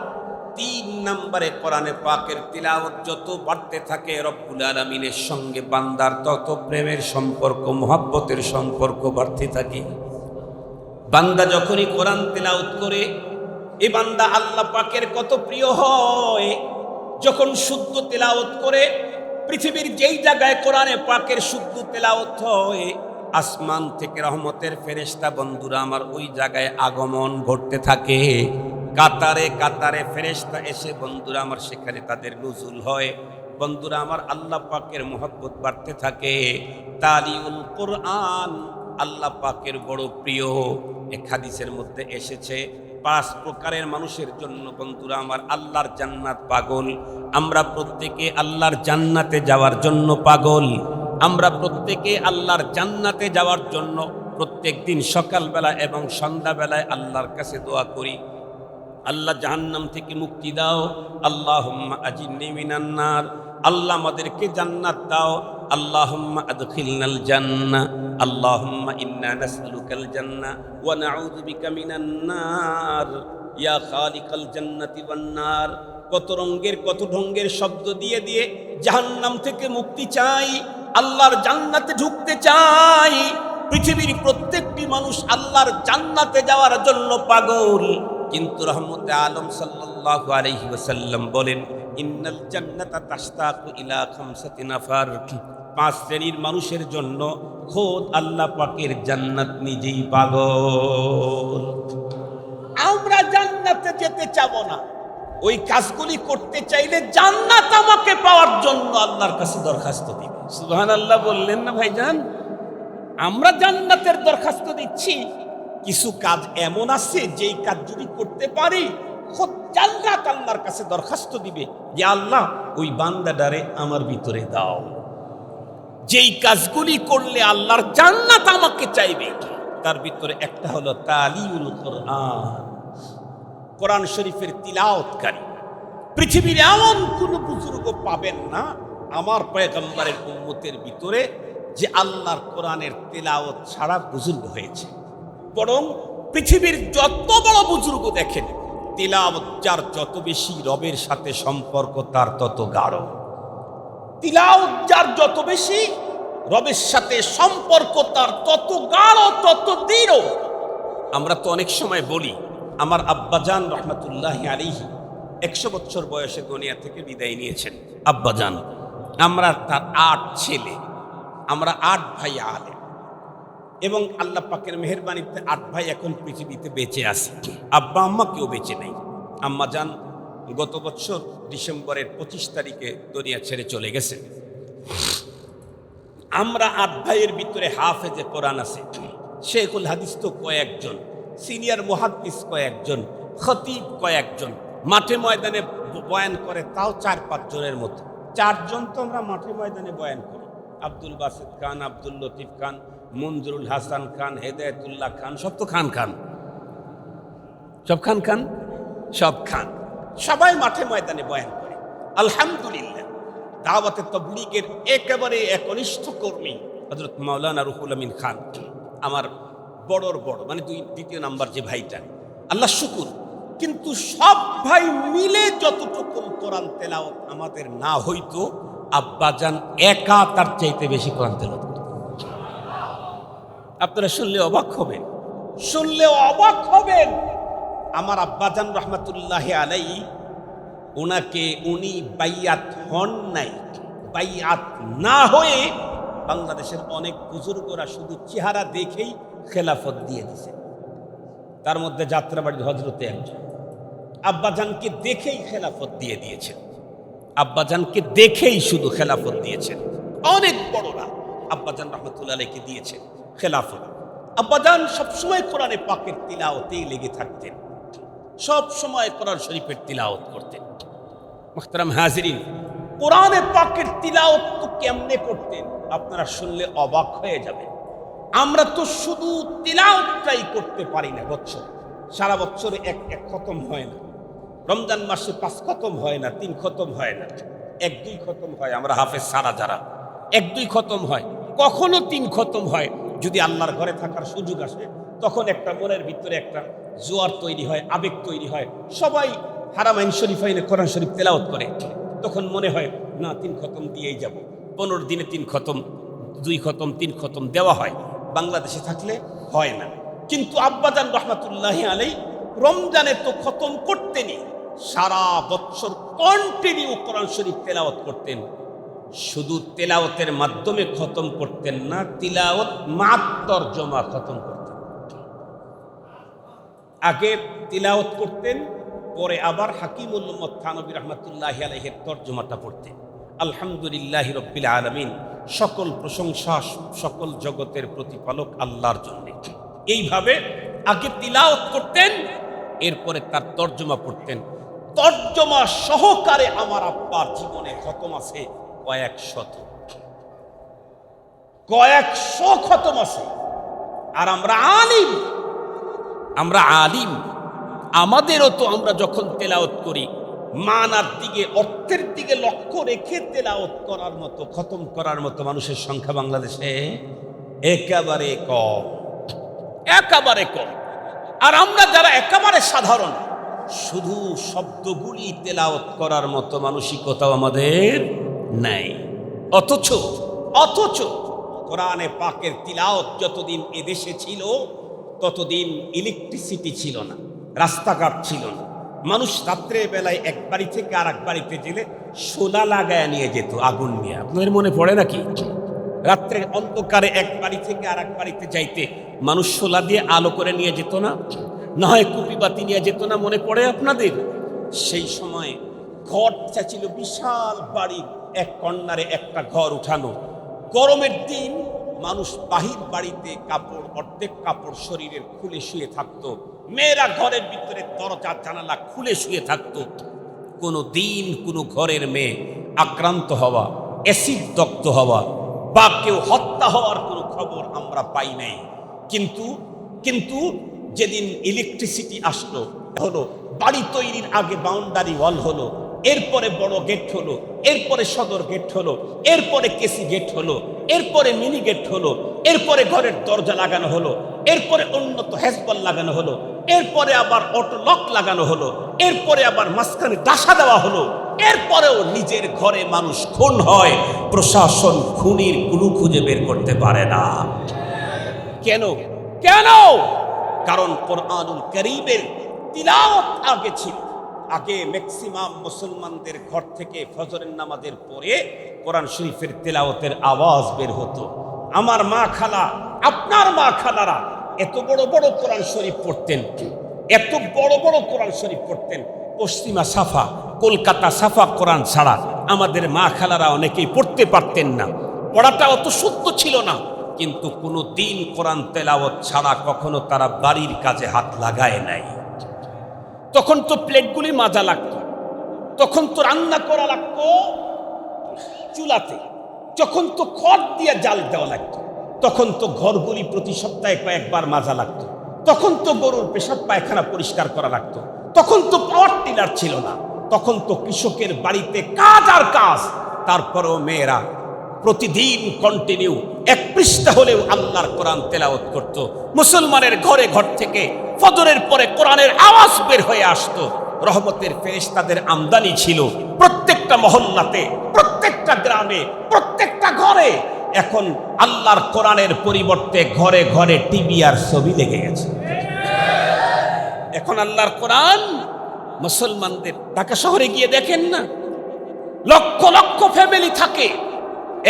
3 নম্বরে কোরআনে পাকের তিলাওয়াত যত বাড়তে থাকে, রব্বুল আলামিনের সঙ্গে বান্দার তত প্রেমের সম্পর্ক, মহব্বতের সম্পর্ক বাড়তে থাকে। বান্দা যখনই কোরআন তেলাওয়াত করে, এই বান্দা আল্লাহ পাকের কত প্রিয় হয়। যখন শুদ্ধ তেলাওয়াত করে, পৃথিবীর যেই জায়গায় কোরআনে পাকের শুদ্ধ তেলাওয়াত হয়, আসমান থেকে রহমতের ফেরেশতা বন্ধুরা আমার ওই জায়গায় আগমন ঘটতে থাকে। কাতারে কাতারে ফেরেশতা এসে বন্ধুরা আমার সেখানে তাদের নুজুল হয়। বন্ধুরা আমার, আল্লাহ পাকের মহব্বত বাড়তে থাকে। তালিউল কোরআন আল্লাহ পাকের বড় প্রিয়। এক হাদিসের মধ্যে এসেছে 5 প্রকারের মানুষের জন্য বন্ধুরা আমার আল্লাহর জান্নাত পাগল। আমরা প্রত্যেকে আল্লাহর জান্নাতে যাওয়ার জন্য পাগল। আমরা প্রত্যেকে আল্লাহর জান্নাতে যাওয়ার জন্য প্রত্যেক দিন সকালবেলা এবং সন্ধ্যাবেলায় আল্লাহর কাছে দোয়া করি, আল্লাহ জাহান্নাম থেকে মুক্তি দাও, আল্লাহুম্মা আজিরনি মিনান নার, আল্লাহ আমাদেরকে জান্নাত দাও, আল্লাহুম্মা আদখিলনাল জান্নাহ, আল্লাহুম্মা ইন্না নাসআলুকাল জান্নাহ ওয়া নাউযু বিকা মিনান নার, ইয়া খালিকাল জান্নাতি ওয়ান নার। কত রঙের কত ঢঙ্গের শব্দ দিয়ে দিয়ে জাহান্নাম থেকে মুক্তি চাই, আল্লাহর জান্নাতে ঢুকতে চাই। পৃথিবীর প্রত্যেকটি মানুষ আল্লাহর জান্নাতে যাওয়ার জন্য পাগল, কিন্তু রহমতে আলম সাল্লাল্লাহু আলাইহি ওয়াসাল্লাম বলেন ইন্নাল জান্নাতা তাশতাকু ইলা 5 নাফার। 5 শ্রেণীর মানুষের জন্য খোদ আল্লাহ পাকের জান্নাত নিজেই পাগল। আমরা জান্নাতে যেতে চাবো না, ওই কাজগুলি করতে চাইলে জান্নাত আমাকে পাওয়ার জন্য আল্লাহর কাছে দরখাস্ত দিবে। সুবহানাল্লাহ বললেন না ভাইজান? আমরা জান্নাতের দরখাস্ত দিচ্ছি, কিছু কাজ এমন আছে যেই কাজ যদি করতে পারি খুব জান্নাত আল্লাহর কাছে দরখাস্ত দিবে যে আল্লাহ ওই বান্দাটারে আমার ভিতরে দাও। যেই কাজগুলি করলে আল্লাহর জান্নাত আমাকে চাইবে, তার ভিতরে একটা হলো তালিউল কোরআন, কোরআন শরীফের তিলাওয়াতকারী। পৃথিবীর এমন কোন বুজুর্গ পাবেন না আমার পয়গম্বরের উম্মতের ভিতরে যে আল্লাহর কোরআনের তিলাওয়াত ছাড়া বুজুর্গ হয়েছে। বরং পৃথিবীর যত বড় বুজুর্গ দেখেন, তিলাওয়াত যার যত বেশি রবের সাথে সম্পর্ক তার তত গাঢ়। তিলাওয়াত যার যত বেশি রবের সাথে সম্পর্ক তার তত গাঢ়, তত দৃঢ়। আমরা তো অনেক সময় বলি, আমার আব্বাজান রহমতুল্লাহি আলাইহি 100 বছর বয়সে দুনিয়া থেকে বিদায় নিয়েছেন। আব্বাজান, আমরা তার 8 ছেলে, আমরা 8 ভাই আলেম, এবং আল্লাহ পাকের মেহেরবানিতে 8 ভাই এখন পৃথিবীতে বেঁচে আছে। আব্বা আম্মা কেউ বেঁচে নেই। আম্মাজান গত বছর ডিসেম্বরের 25 তারিখে দুনিয়া ছেড়ে চলে গেছে। আমরা 8 ভাইয়ের ভিতরে হাফেজে কোরআন আছে, শেখুল হাদিস তো কয়েকজন, সিনিয়র মুহাদ্দিস কয়েকজন, খতিব কয়েকজন, মাঠে ময়দানে বয়ান করে তাও 4-5 জনের মতো। 4 জন তো আমরা মাঠে ময়দানে বয়ান করি, আব্দুল বাসিত খান, আব্দুল লতিফ খান, মঞ্জুরুল হাসান খান, হেদায়েতুল্লাহ খান, সব তো খান খান, সব খান খান, সব খান। সবাই মাঠে ময়দানে বয়ান করে। আলহামদুলিল্লাহ, দাওয়াতে তাবলীগের একেবারে একনিষ্ঠ কর্মী হযরত মাওলানা রুহুল আমিন খান, আমার বড়র বড়, মানে দ্বিতীয় নাম্বার যে ভাইটা, আল্লাহ শুকুর। কিন্তু সব ভাই মিলে যতটুকু কোরআন তেলাওয়াত আমাদের না হইতো, আব্বাজান একা তার চাইতে বেশি কোরআন তেলাওয়াত করতেন। আপনারা শুনলে অবাক হবেন, শুনলে অবাক হবেন। আমার আব্বাজান রহমাতুল্লাহি আলাইহি, উনি বাইয়াত হন নাই, বাইয়াত না হয়ে বাংলাদেশের অনেক বুজুর্গরা শুধু চেহারা দেখেই খেলাফত দিয়ে দিছে। তার মধ্যে যাত্রাবাড়ির হযরতে একজন আব্বাজানকে দেখেই খেলাফত দিয়ে দিয়েছেন। আব্বাজানকে দেখেই শুধু খেলাফত দিয়েছেন। অনেক বড়রা আব্বাজান রহমাতুল্লাহ আলাইহিকে দিয়েছেন খেলাফত। আব্বাজান সবসময় কোরআনে পাকের তিলাওয়াতেই লেগে থাকতেন, সব সময় কোরআন শরীফের তিলাওয়াত করতেন। মুহতারাম হাজিরিন, কোরআনে পাকের তিলাওয়াত তো কেমনে করতেন আপনারা শুনলে অবাক হয়ে যাবেন। আমরা তো শুধু তিলাওয়াতটাই করতে পারি না বছরে, সারা বছরে এক খতম হয় না। রমজান মাসে 5 খতম হয় না, 3 খতম হয় না, 1-2 খতম হয়। আমরা হাফেজ সারা যারা 1-2 খতম হয়, কখনো 3 খতম হয়। যদি আল্লাহর ঘরে থাকার সুযোগ আসে, তখন একটা মনের ভিতরে একটা জোয়ার তৈরি হয়, আবেগ তৈরি হয়। সবাই হারামাইন শরীফাইনে কোরআন শরীফ তেলাওয়াত করে, তখন মনে হয় না 3 খতম দিয়েই যাব। 15 দিনে 3 খতম, 2 খতম, 3 খতম দেওয়া হয়। বাংলাদেশে থাকলে হয় না। কিন্তু আব্বাজান রহমাতুল্লাহি আলাইহি রমজানে তো খতম করতেনই, সারা বছর কন্টিনিউ কোরআন শরীফ তেলাওয়াত করতেন। শুধু তেলাওয়াতের মাধ্যমে খতম করতেন না, তিলাওয়াত মাত তরজমা খতম করতেন। আগে তিলাওয়াত করতেন, পরে আবার হাকিমুল উম্মত থানবী রাহমাতুল্লাহি আলাইহির তরজমাটা পড়তেন। আলহামদুলিল্লাহি রাব্বিল আলামিন, সকল প্রশংসা সকল জগতের প্রতিপালক আল্লাহর জন্য। এইভাবে আগে তিলাওয়াত করতেন, এরপরে তার তরজমা পড়তেন। তরজমা সহকারে আমার আব্বার জীবনে খতম আছে কয়েকশো খতম আছে। আর আমরা আলিম, আমাদেরও তো আমরা যখন তেলাওয়াত করি মানার দিকে, অর্থের দিকে লক্ষ্য রেখে তেলাওয়াত করার মতো, খতম করার মতো মানুষের সংখ্যা বাংলাদেশে একেবারে কম, একেবারে কম। আর আমরা যারা একেবারে সাধারণ, শুধু শব্দগুলি তেলাওয়াত করার মতো মানসিকতাও আমাদের নাই। অথচ কোরআনে পাকের তিলাওয়াত যতদিন এদেশে ছিল, ততদিন ইলেকট্রিসিটি ছিল না, রাস্তাঘাট ছিল না। মানুষ রাত্রে বেলায় এক বাড়ি থেকে আর এক বাড়িতে গেলে সোলা লাগায় নিয়ে যেত, আগুন নিয়ে। আপনাদের মনে পড়ে নাকি? রাত্রে অন্ধকারে এক বাড়ি থেকে আর এক বাড়িতে যাইতে মানুষ সোলা দিয়ে আলো করে নিয়ে যেত না, না হয় কুপি বাতি নিয়ে যেত না? মনে পড়ে আপনাদের? সেই সময় ঘরটা ছিল বিশাল বাড়ির এক কর্নারে একটা ঘর উঠানো। গরমের দিন মানুষ বাহির বাড়িতে কাপড়, অর্ধেক কাপড় শরীরের খুলে শুয়ে থাকতো। মেয়েরা ঘরের ভিতরে দরজা জানালা খুলে শুয়ে থাকতো। কোনো দিন কোনো ঘরের মেয়ে আক্রান্ত হওয়া, অ্যাসিড দগ্ধ হওয়া বা কেউ হত্যা হওয়ার কোনো খবর আমরা পাই নাই। কিন্তু যেদিন ইলেকট্রিসিটি আসলো, হলো বাড়ি তৈরির আগে বাউন্ডারি ওয়াল হলো, এরপরে বড় গেট হলো, এরপরে সদর গেট হলো, এরপরে কেসি গেট হলো, এরপরে মিনি গেট হলো, এরপরে ঘরের দরজা লাগানো হলো, এরপরে উন্নত হেজবল লাগানো হলো, এরপরে আবার অটো লক লাগানো হলো, এরপরে আবার মাঝখানে ডাসা দেওয়া হলো। এরপরেও নিজের ঘরে মানুষ খুন হয়, প্রশাসন খুনির ক্লু খুঁজে বের করতে পারে না। কেন? কারণ কোরআনুল কারীমের তিলাওয়াত আগে ছিল। আগে ম্যাক্সিমাম মুসলমানদের ঘর থেকে ফজরের নামাজের পরে কোরআন শরীফের তেলাওয়াতের আওয়াজ বের হতো। আমার মা খালা, আপনার মা খালারা এত বড় বড় কোরআন শরীফ পড়তেন, এত বড় বড় কোরআন শরীফ পড়তেন। পশ্চিমা সাফা, কলকাতা সাফা কোরআন ছাড়া আমাদের মা খালারা অনেকেই পড়তে পারতেন না। পড়াটা অত সত্য ছিল না, কিন্তু কোনো দিন কোরআন তেলাওয়াত ছাড়া কখনো তারা বাড়ির কাজে হাত লাগায় নাই। তখন তো প্লেটগুলি মাজা লাগতো, তখন তো রান্না করা লাগতো চুলাতে। যখন তো খড় দিয়ে জাল দেওয়া লাগতো, তখন তো ঘরগুলি প্রতি সপ্তাহে কয়েকবার মাজা লাগতো, তখন তো গরুর পেশাব পায়খানা পরিষ্কার করা লাগতো, তখন তো পাওয়ার টিলার ছিল না, তখন তো কৃষকের বাড়িতে কাজ আর কাজ। তারপরেও মেয়েরা প্রতিদিন কন্টিনিউ এক পৃষ্ঠা হলেও আল্লাহর কোরআন তেলাওয়াত করত। মুসলমানের ঘরে ঘর থেকে ফজরের পরে কোরআনের আওয়াজ বের হয়ে আসতো। রহমতের ফেরেশতাদের আমদানি ছিল প্রত্যেকটা মহল্লাতে, প্রত্যেকটা গ্রামে, প্রত্যেকটা ঘরে। এখন আল্লাহর কোরআনের পরিবর্তে ঘরে ঘরে টিভি আর ছবি লেগে গেছে। এখন আল্লাহর কোরআন মুসলমানদের, ঢাকা শহরে গিয়ে দেখেন না, লক্ষ লক্ষ ফ্যামিলি থাকে।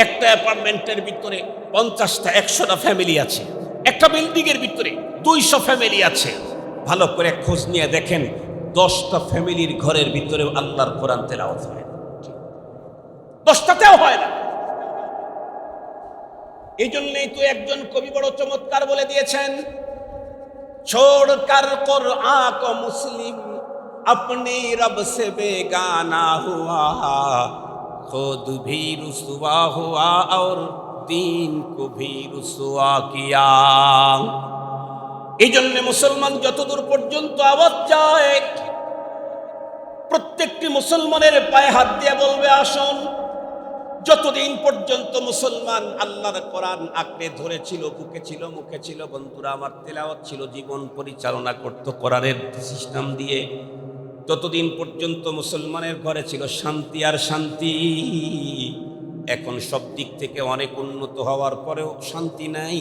একটা অ্যাপার্টমেন্টের ভিতরে 50টা 100টা ফ্যামিলি আছে, একটা বিল্ডিং এর ভিতরে 200 ফ্যামিলি আছে। ভালো করে খোঁজ নিয়ে দেখেন 10টা ফ্যামিলির ঘরের ভিতরেও আল্লাহর কোরআন তেলাওয়াত হয় না, 10টাতেও হয় না। এই জন্যই তো একজন কবি বড় চমৎকার বলে দিয়েছেন, छोड़कर कुरान को मुस्लिम अपने रब से बेगाना हुआ, खुद भी रुसवा हुआ और दीन को भी रुसवा किया। এই জন্য মুসলমান যতদূর পর্যন্ত আওয়াজ যায়, প্রত্যেকটি মুসলমানের পায়ে হাত দিয়ে বলবে, আসুন, যতদিন পর্যন্ত মুসলমান আল্লাহর কোরআন আঁকড়ে ধরেছিল, বুকে ছিল, মুখে ছিল, বন্ধুরা আমার, তেলাওয়াত ছিল, জীবন পরিচালনা করত কোরআনের সিস্টেম দিয়ে, ততদিন পর্যন্ত মুসলমানের ঘরে ছিল শান্তি আর শান্তি। এখন সব দিক থেকে অনেক উন্নত হওয়ার পরেও শান্তি নাই।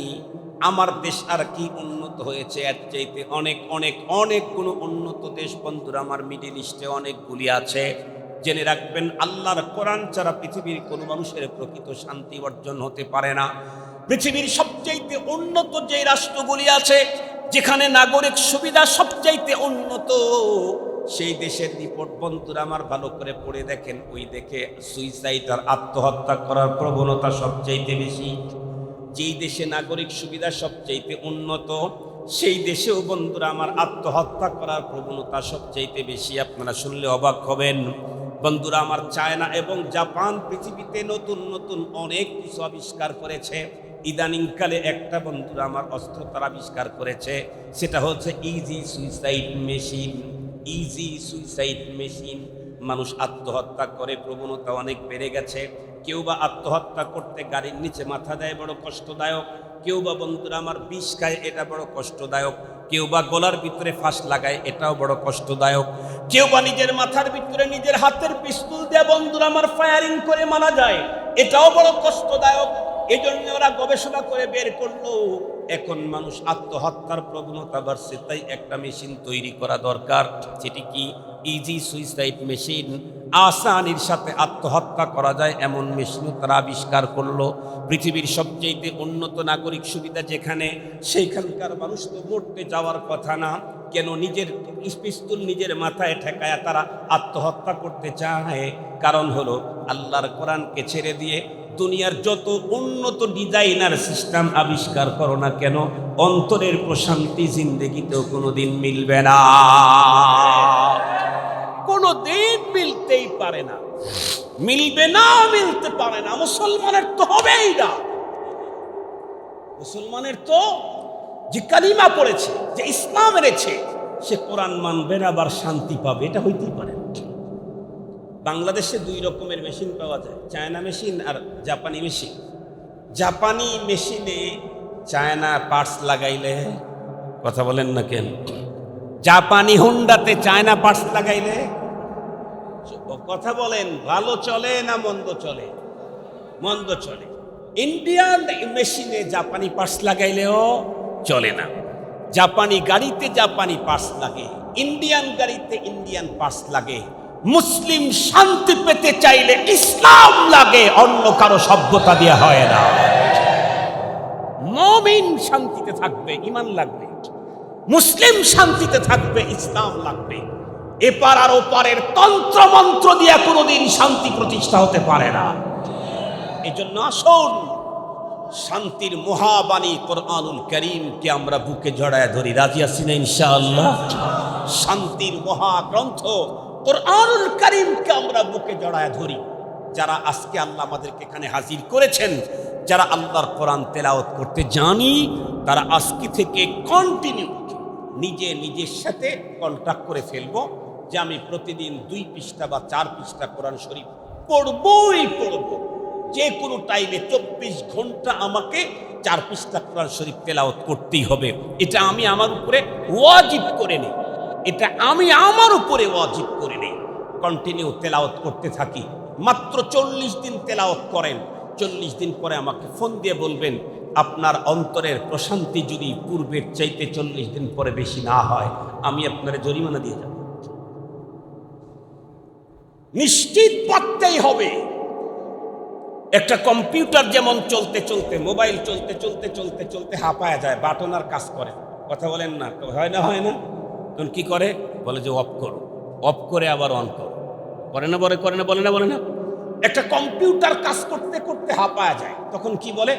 আমার দেশ আর কি উন্নত হয়েছে, এর চাইতে অনেক অনেক অনেক কোনো উন্নত দেশ বন্ধুরা আমার মিডল ইস্টে অনেকগুলি আছে। জেনে রাখবেন, আল্লাহর কোরআন ছাড়া পৃথিবীর কোনো মানুষের প্রকৃত শান্তি অর্জন হতে পারে না। পৃথিবীর সবচাইতে উন্নত যে রাষ্ট্রগুলি আছে, যেখানে নাগরিক সুবিধা সবচাইতে উন্নত, সেই দেশের রিপোর্ট বন্ধুরা আমার ভালো করে পড়ে দেখেন, ওই দেখে সুইসাইড আর আত্মহত্যা করার প্রবণতা সবচাইতে বেশি। যেই দেশে নাগরিক সুবিধা সবচাইতে উন্নত, সেই দেশেও বন্ধুরা আমার আত্মহত্যা করার প্রবণতা সবচাইতে বেশি। আপনারা শুনলে অবাক হবেন বন্ধুরা আমার, চায়না এবং জাপান পৃথিবীতে নতুন নতুন অনেক কিছু আবিষ্কার করেছে। ইদানিংকালে একটা বন্ধুরা আমার অস্ত্র তারা আবিষ্কার করেছে, সেটা হচ্ছে easy suicide machine. Easy suicide machine. মানুষ আত্মহত্যা করে, প্রবণতা অনেক বেড়ে গেছে। কেউ বা আত্মহত্যা করতে গাড়ির নিচে মাথা দেয়, বড় কষ্টদায়ক। কেউ বা বন্ধুরা আমার বিষ খায়, এটা বড় কষ্টদায়ক। কেউ বা গলার ভিতরে ফাঁস লাগায়, এটাও বড় কষ্টদায়ক। কেউ বা নিজের মাথার ভিতরে নিজের হাতের পিস্তল দিয়ে বন্ধুরা আমার ফায়ারিং করে মারা যায়, এটাও বড় কষ্টদায়ক। এই জন্য ওরা গবেষণা করে বের করলো, এখন মানুষ আত্মহত্যার প্রবণতা বাড়ছে, তাই একটা মেশিন তৈরি করা দরকার। যেটি কি ইজি সুইসাইড মেশিন। আসানির সাথে আত্মহত্যা করা যায় এমন মেশিনও তারা আবিষ্কার করলো। পৃথিবীর সবচেয়ে উন্নত নাগরিক সুবিধা যেখানে, সেইখানকার মানুষ তো মরতে যাওয়ার কথা না, কেন নিজের পিস্তল নিজের মাথায় ঠেকায় তারা আত্মহত্যা করতে চায়? কারণ হলো আল্লাহর কোরআনকে ছেড়ে দিয়ে দুনিয়ার যত উন্নত ডিজাইনার সিস্টেম আবিষ্কার করো না কেন, অন্তরের প্রশান্তি জিন্দেগিতেও কোনোদিন মিলবে না, কোনোদিন মিলতেই পারে না, মিলবে না, মিলতে পারে না। মুসলমানের তো হবেই না। মুসলমানের তো যে কালিমা পড়েছে, যে ইসলাম এনেছে, সে কোরআন মানবে না, আবার শান্তি পাবে, এটা হইতেই পারে না। বাংলাদেশে 2 রকমের মেশিন পাওয়া যায়, চায়না মেশিন আর জাপানি মেশিন। জাপানি মেশিনে চায়না পার্টস লাগাইলে, কথা বলেন না কেন, জাপানি হুন্ডাতে চায়না পার্টস লাগাইলে, কথা বলেন, ভালো চলে না মন্দ চলে? মন্দ চলে। ইন্ডিয়ান মেশিনে জাপানি পার্টস লাগাইলেও চলে না। জাপানি গাড়িতে জাপানি পার্টস লাগে, ইন্ডিয়ান গাড়িতে ইন্ডিয়ান পার্টস লাগে। মুসলিম শান্তি পেতে চাইলে ইসলাম লাগে, অন্য কারো সভ্যতা দিয়ে হয় না। মুমিন শান্তিতে থাকবে, ঈমান লাগবে। মুসলিম শান্তিতে থাকবে, ইসলাম লাগবে। এপার আর ওপারের তন্ত্র মন্ত্র দিয়ে কোনোদিন শান্তি প্রতিষ্ঠা হতে পারে না। এজন্য আসুন, শান্তির মহাবাণী কোরআনুল কারীমকে আমরা বুকে জড়ায় ধরি। রাজি আছি না ইনশাআল্লাহ? শান্তির মহাগ্রন্থ কোরআনুল কারীমকে আমরা বুকে জড়ায় ধরি। যারা আজকে আল্লাহ আমাদেরকে এখানে হাজির করেছেন, যারা আল্লাহর কোরআন তেলাওয়াত করতে জানি, তারা আজকে থেকে কন্টিনিউ নিজের সাথে কন্ট্রাক্ট করে ফেলবো যে আমি প্রতিদিন 2 পৃষ্ঠা বা 4 পৃষ্ঠা কোরআন শরীফ পড়বই পড়ব। যে কোনো টাইমে 24 ঘন্টা আমাকে 4 পৃষ্ঠা কোরআন শরীফ তেলাওয়াত করতেই হবে। এটা আমি আমার উপরে ওয়াজিব করে নিই, এটা আমি আমার উপরে ওয়াজিব করে নিই। কন্টিনিউ তেলাওয়াত করতে থাকি। মাত্র 40 দিন তেলাওয়াত করেন, 40 দিন পরে আমাকে ফোন দিয়ে বলবেন আপনার অন্তরের প্রশান্তি যদি পূর্বের চাইতে 40 দিন পরে বেশি না হয়, আমি আপনার জরিমানা দিয়ে যাব। নিশ্চিত পারতেই হবে। একটা কম্পিউটার যেমন চলতে চলতে, মোবাইল চলতে চলতে চলতে চলতে হাঁপায়া যায়, বাটন আর কাজ করে। কথা বলেন না, হয় না? হয় না? তখন কি করে? বলে যে অফ করো, অফ করে আবার অন করো। করে না? বলে না? একটা কম্পিউটার কাজ করতে করতে হাঁপায়া যায়, তখন কি বলে?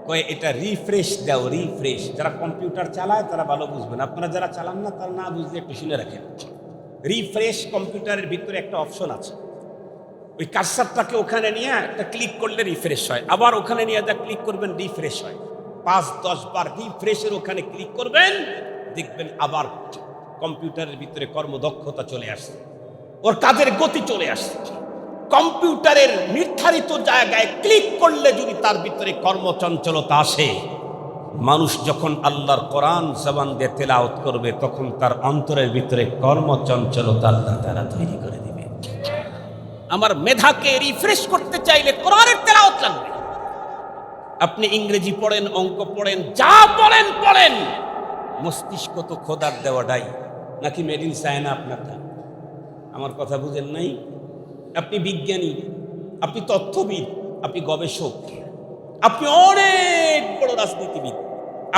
কয়ে এটা রিফ্রেশ দাও, রিফ্রেশ। যারা কম্পিউটার চালায় তারা ভালো বুঝবেন, আপনারা যারা চালান না তারা না বুঝলে একটু শুনে রাখেন। রিফ্রেশ কম্পিউটারের ভিতরে একটা অপশন আছে, ওই কার্সারটাকে ওখানে নিয়ে একটা ক্লিক করলে রিফ্রেশ হয়, আবার ওখানে নিয়ে যা ক্লিক করবেন রিফ্রেশ হয়। 5-10 বার রিফ্রেশের ওখানে ক্লিক করবেন, দেখবেন আবার কম্পিউটারের ভিতরে কর্মদক্ষতা চলে আসছে, ওর কাজের গতি চলে আসছে। কম্পিউটারের নির্ধারিত জায়গায় ক্লিক করলে যদি তার ভিতরে কর্মচঞ্চলতা আসে, মানুষ যখন আল্লাহর কোরআন জবান দিয়ে তেলাওয়াত করবে তখন তার অন্তরের ভিতরে কর্মচঞ্চলতা আল্লাহ তাআলা তৈরি করে দিবে। আমার মেধাকে রিফ্রেশ করতে চাইলে কোরআনের তেলাওয়াত লাগবে। আপনি ইংরেজি পড়েন, অঙ্ক পড়েন, যা পড়েন, মস্তিষ্ক তো খোদার দেওয়াটাই, নাকি মেড ইন চায়না আপনারটা? আমার কথা বুঝেন নাই? আপনি বিজ্ঞানী, আপনি তথ্যবিদ, আপনি গবেষক, আপনি অনেক বড় রাজনীতিবিদ,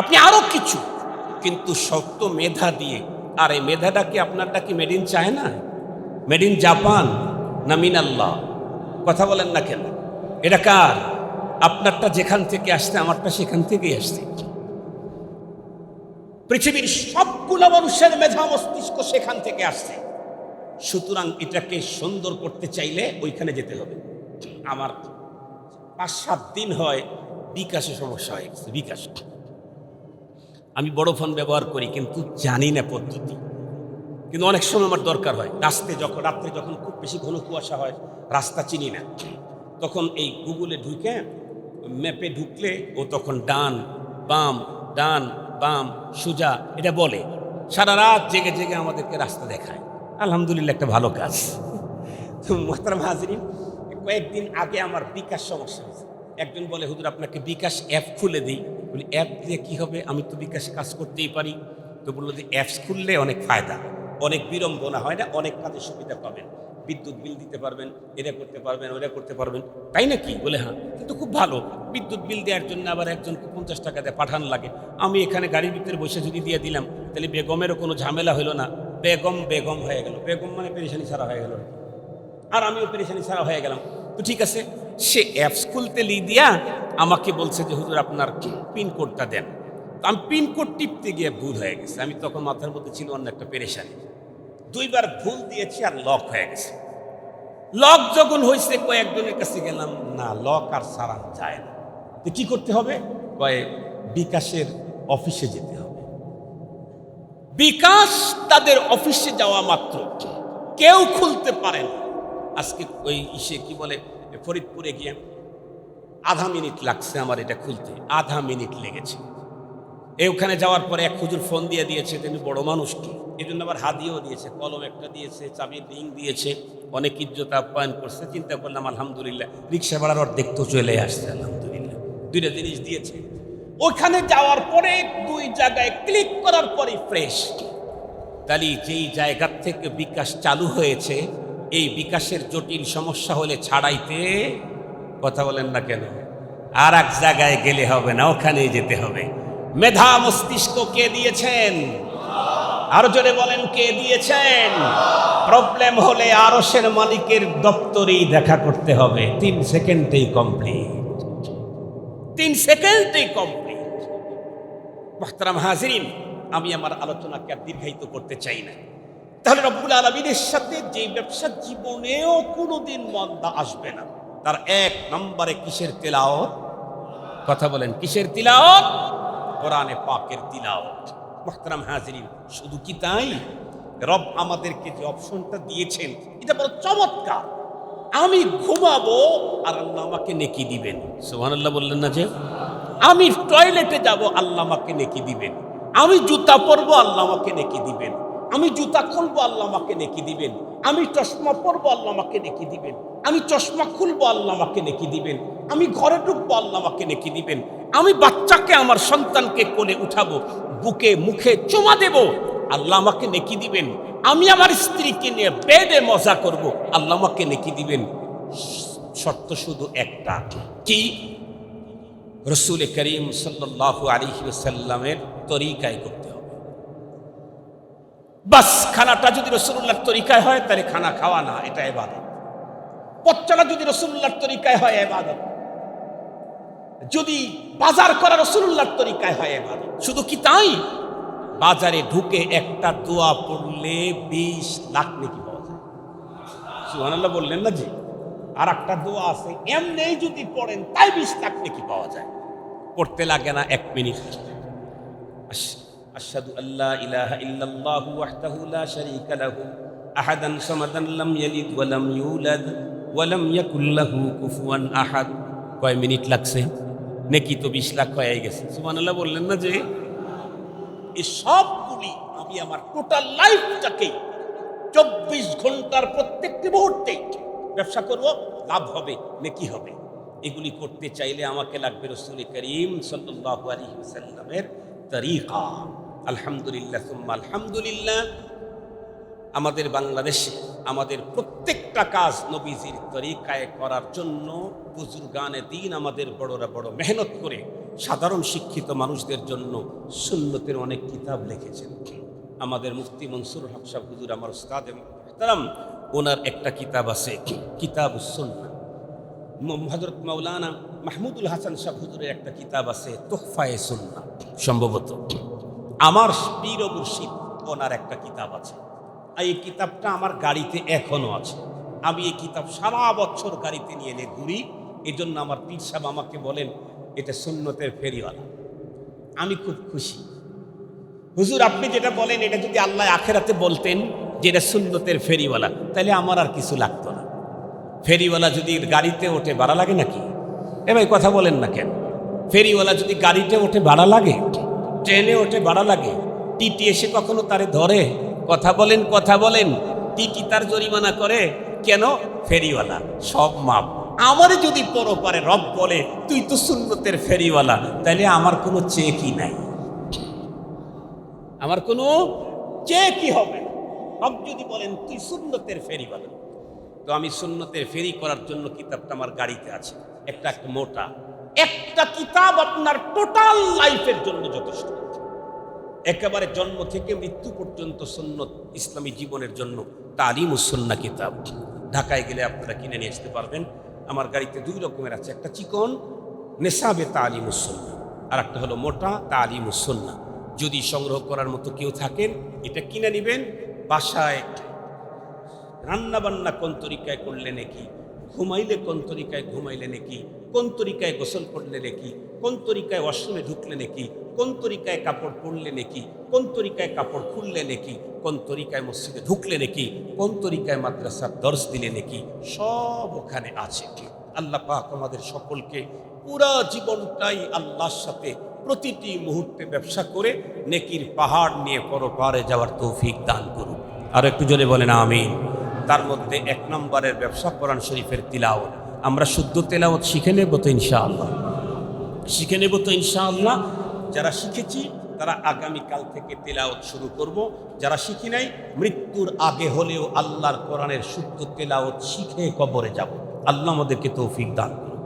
আপনি আরো কিছু, কিন্তু শক্ত মেধা দিয়ে। আর এই মেধাটা কি আপনারটা কি made in China, made in Japan, না মিন আল্লাহ? কথা বলেন না কেন? এটা কার? আপনারটা যেখান থেকে আসছে, আমারটা সেখান থেকেই আসছে। পৃথিবীর সবগুলো মানুষের মেধা মস্তিষ্ক সেখান থেকে আসছে। সুতরাং এটাকে সুন্দর করতে চাইলে ওইখানে যেতে হবে। আমার 5-7 দিন হয় বিকাশে সমস্যা হয়ে গেছে। বিকাশ, আমি বড় ফোন ব্যবহার করি কিন্তু জানি না পদ্ধতি, কিন্তু অনেক সময় আমার দরকার হয়। রাত্রে যখন খুব বেশি ঘন কুয়াশা হয়, রাস্তা চিনি না, তখন এই গুগলে ঢুকে ম্যাপে ঢুকলে ও তখন ডান বাম সোজা এটা বলে। সারা রাত জেগে জেগে আমাদেরকে রাস্তা দেখায়। আলহামদুলিল্লাহ, একটা ভালো কাজ। তো মোহতারাম হাজরিন, কয়েকদিন আগে আমার বিকাশ সমস্যা হয়েছে। একজন বলে হুজুর আপনাকে বিকাশ অ্যাপ খুলে দিই। বলি অ্যাপ দিয়ে কী হবে? আমি তো বিকাশে কাজ করতেই পারি। তো বললো যে অ্যাপস খুললে অনেক ফায়দা, অনেক বিড়ম্বনা হয় না, অনেক কাজে সুবিধা পাবেন, বিদ্যুৎ বিল দিতে পারবেন, এটা করতে পারবেন, ওটা করতে পারবেন। তাই নাকি? বলে হ্যাঁ। কিন্তু খুব ভালো, বিদ্যুৎ বিল দেওয়ার জন্য আবার একজনকে 50 টাকা দিয়ে পাঠান লাগে। আমি এখানে গাড়ির ভিতরে বসে যদি দিয়ে দিলাম, তাহলে বেগমেরও কোনো ঝামেলা হলো না। বেগম হয়ে গেল, বেগম মানে পেরেশানি ছাড়া হয়ে গেল, আর আমিও পেরেশানি ছাড়া হয়ে গেলাম। তো ঠিক আছে, সে অ্যাপস খুলতে দিয়া আমাকে বলছে যে হুজুর আপনার পিনকোডটা দেন। তো আমি পিনকোড টিপতে গিয়ে ভুল হয়ে গেছে। আমি তখন মাথার মধ্যে ছিল অন্য একটা পেরেশানি, 2 বার ভুল দিয়েছি আর লক হয়ে গেছে। লক যখন হয়েছে কয়েকজনের কাছে গেলাম, না লক আর সারানো যায় না। তো কি করতে হবে? বিকাশের অফিসে যেতে হবে। বিকাশ তাদের অফিসে যাওয়া মাত্র কেউ খুলতে পারে না। আজকে ওই কি বলে ফরিদপুরে গিয়ে আধা মিনিট লাগছে আমার এটা খুলতে, আধা মিনিট লেগেছে। ওখানে যাওয়ার পরে এক হুজুর ফোন দিয়ে দিয়েছে, তিনি বড় মানুষ কি, এই জন্য আবার হাদিয়েও দিয়েছে, কলম একটা দিয়েছে, চাবির রিং দিয়েছে, অনেক ইজ্জত আপ্যায়ন করছে। চিন্তা করলাম আলহামদুলিল্লাহ, রিক্সা ভাড়ার অর্ধেক তো চলে আসছে, আলহামদুলিল্লাহ 2টা জিনিস দিয়েছে। ওখানে যাওয়ার পরে 2 জায়গায় ক্লিক করার পরে ফ্রেশ। তাহলে যেই জায়গার থেকে বিকাশ চালু হয়েছে, এই বিকাশের জটিল সমস্যা হলে ছাড়াইতে, কথা বলেন না কেন, আর এক জায়গায় গেলে হবে না, ওখানেই যেতে হবে। মেধা মস্তিষ্ক কে দিয়েছেন? আরো জোরে বলেন, কে দিয়েছেন? প্রবলেম হলে আরশের মালিকের দপ্তরেই দেখা করতে হবে। 3 সেকেন্ডেই কমপ্লিট, 3 সেকেন্ডেই কমপ্লিট। মুহতারাম হাজিরিন, আমি আমার আলোচনাকে আর দীর্ঘায়িত করতে চাই না। তাহলে রব্বুল আলামিনের সাথে যে ব্যবসা জীবনেও কোনোদিন মন্দা আসবে না। তার 1 নম্বরে কিসের তেলাওয়াত? কথা বলেন, কিসের তিলাওয়াত? কোরআনে পাকের তিলাওয়াত। মুহতারাম হাজিরিন, শুধু কি তাই? রব আমাদেরকে যে অপশনটা দিয়েছেন এটা বড় চমৎকার। আমি ঘুমাবো আর আল্লাহ আমাকে নেকি দিবেন। সুবহানাল্লাহ বললেন না যে? আমি টয়লেটে যাব, আল্লাহ আমাকে নেকি দিবেন। আমি জুতা পরবো, আল্লাহ আমাকে নেকি দিবেন। আমি জুতা খুলবো, আল্লাহ আমাকে নেকি দিবেন। আমি চশমা পরবো, আল্লাহ আমাকে নেকি দিবেন। আমি চশমা খুলবো, আল্লাহ আমাকে নেকি দিবেন। আমি ঘরে ঢুকবো, আল্লাহ আমাকে নেকি দিবেন। আমি বাচ্চাকে, আমার সন্তানকে কোলে উঠাবো, বুকে মুখে চুমা দেব, আল্লাহ আমাকে নেকি দিবেন। আমি আমার স্ত্রীকে নিয়ে বেডে মজা করব, আল্লাহ আমাকে নেকি দিবেন। শর্ত শুধু একটা, কি? রাসূল করিম সাল্লাল্লাহু আলাইহি ওয়াসাল্লামের তরিকায় করতে হবে। বাস, খানাটা যদি রাসূলুল্লাহর তরিকায় হয় তাহলে খানা খাওয়া না, এটা ইবাদত। পথ চলা যদি রাসূলুল্লাহর তরিকায় হয় ইবাদত। যদি বাজার করা রাসূলুল্লাহর তরিকায় হয় ইবাদত। শুধু কি তাই? বাজারে ঢুকে একটা দোয়া পড়লে 20 লাখ নেকি পাওয়া যায়। সুবহানাল্লাহ বললেন না জি? আর একটা দোয়া আছে, এমনি যদি পড়েন তাই 20 লাখ নেকি পাওয়া যায়। পড়তে লাগে না 1 মিনিট। আশহাদু আল্লা ইলাহা ইল্লাল্লাহু ওয়াহদাহু লা শারীকা লাহু আহাদান সামাদান লাম ইয়ালিদ ওয়া লাম ইউলাদ ওয়া লাম ইয়াকুল লাহু কুফুয়ান আহাদ। কয় মিনিট লাগছে? নেকি তো 20 লাখ হয়ে গেছে। সুবহানাল্লাহ বললেন না যে? এই সবগুলি আমি আমার টোটাল লাইফটাকে 24 ঘন্টার প্রত্যেকটি মুহূর্তে ব্যবসা করব, লাভ হবে, নেকি হবে। এগুলি করতে চাইলে আমাকে লাগবে রাসূল করিম সাল্লাল্লাহু আলাইহি ওয়াসাল্লামের তরিকা। আলহামদুলিল্লাহ সুম্মা আলহামদুলিল্লাহ, আমাদের বাংলাদেশে আমাদের প্রত্যেকটা কাজ নবীজির তরিকায় করার জন্য বুজুর্গানে দ্বীন আমাদের বড়রা বড় মেহনত করে সাধারণ শিক্ষিত মানুষদের জন্য সুন্নতের অনেক কিতাব লিখেছেন। আমাদের মুফতি মনসুর হক সাহেব হুজুর, আমার উস্তাদ মুহতারাম, ওনার একটা কিতাব আছে কিতাবুস সুন্নাহ। হযরত মাওলানা মাহমুদুল হাসান সাহেব হুজুরের একটা কিতাব আছে তুহফায়ে সুন্নাহ। সম্ভবত আমার পীর ও মুর্শিদ ওনার একটা কিতাব আছে। এই কিতাবটা আমার গাড়িতে এখনো আছে। আমি এই কিতাব সারা বছর গাড়িতে নিয়ে এনে ঘুরি। এই জন্য আমার পীর সাহেব আমাকে বলেন এটা সুন্নতের ফেরিওয়ালা। আমি খুব খুশি। হুজুর, আপনি যেটা বলেন এটা যদি আল্লাহ আখেরাতে বলতেন যে এটা সুন্নতের ফেরিওয়ালা, তাহলে আমার আর কিছু লাগতো না। ফেরিওয়ালা যদি গাড়িতে ওঠে ভাড়া লাগে নাকি? এ ভাই কথা বলেন না কেন? ফেরিওয়ালা যদি গাড়িতে ওঠে ভাড়া লাগে, ট্রেনে ওঠে ভাড়া লাগে, টিটি এসে কখনো তারে ধরে? কথা বলেন, কথা বলেন। টিটি তার জরিমানা করে কেন? ফেরিওয়ালা সব মাপ। আমারে যদি পরপারে রব বলে তুই তো সুন্নতের ফেরিওয়ালা, তাহলে আমার কোনো চেকই নাই, আমার কোনো চেকই হবে। রব যদি বলেন তুই সুন্নতের ফেরিওয়ালা, তো আমি সুন্নতের ফেরি করার জন্য কিতাবটা আমার গাড়িতে আছে। একটা মোটা একটা কিতাব আপনার টোটাল লাইফের জন্য যথেষ্ট। একেবারে জন্ম থেকে মৃত্যু পর্যন্ত সুন্নত ইসলামী জীবনের জন্য তালিমুস সুন্নাহ কিতাব। ঢাকায় গেলে আপনারা কিনে নিয়ে আসতে পারবেন। আমার গাড়িতে 2 রকমের আছে, একটা চিকন নেশাবে তালিমুস সুন্নাহ, আর একটা হলো মোটা তালিমুস সুন্নাহ। যদি সংগ্রহ করার মতো কেউ থাকেন এটা কিনে নেবেন। বাসায় রান্নাবান্না কোন তরিকায় করলে নাকি, ঘুমাইলে কোন তরিকায় ঘুমাইলে নাকি, কোন তরিকায় গোসল করলে নাকি, কোন তরিকায় ওয়াশরুমে ঢুকলে নাকি, কোন তরিকায় কাপড় পরলে নাকি, কোন তরিকায় কাপড় খুললে নাকি, কোন তরিকায় মসজিদে ঢুকলে নাকি, কোন তরিকায় মাদ্রাসার দর্স দিলে নাকি, সব ওখানে আছে। আল্লাহ পাক আমাদের সকলকে পুরা জীবনটাই আল্লাহর সাথে প্রতিটি মুহূর্তে ব্যবসা করে নেকির পাহাড় নিয়ে পরপারে যাওয়ার তৌফিক দান করুন। আর একটু জোরে বলেন আমিন। তার মধ্যে 1 নম্বরের ব্যবসা কোরআন শরীফের তিলাওয়াত। আমরা শুদ্ধ তেলাওয়াত শিখে নেব তো ইনশাআল্লাহ, শিখে নেব তো ইনশাআল্লাহ। যারা শিখেছি তারা আগামীকাল থেকে তেলাওয়াত শুরু করব। যারা শিখি নাই মৃত্যুর আগে হলেও আল্লাহর কোরআনের শুদ্ধ তেলাওয়াত শিখে কবরে যাব। আল্লাহ আমাদেরকে তৌফিক দান করুন।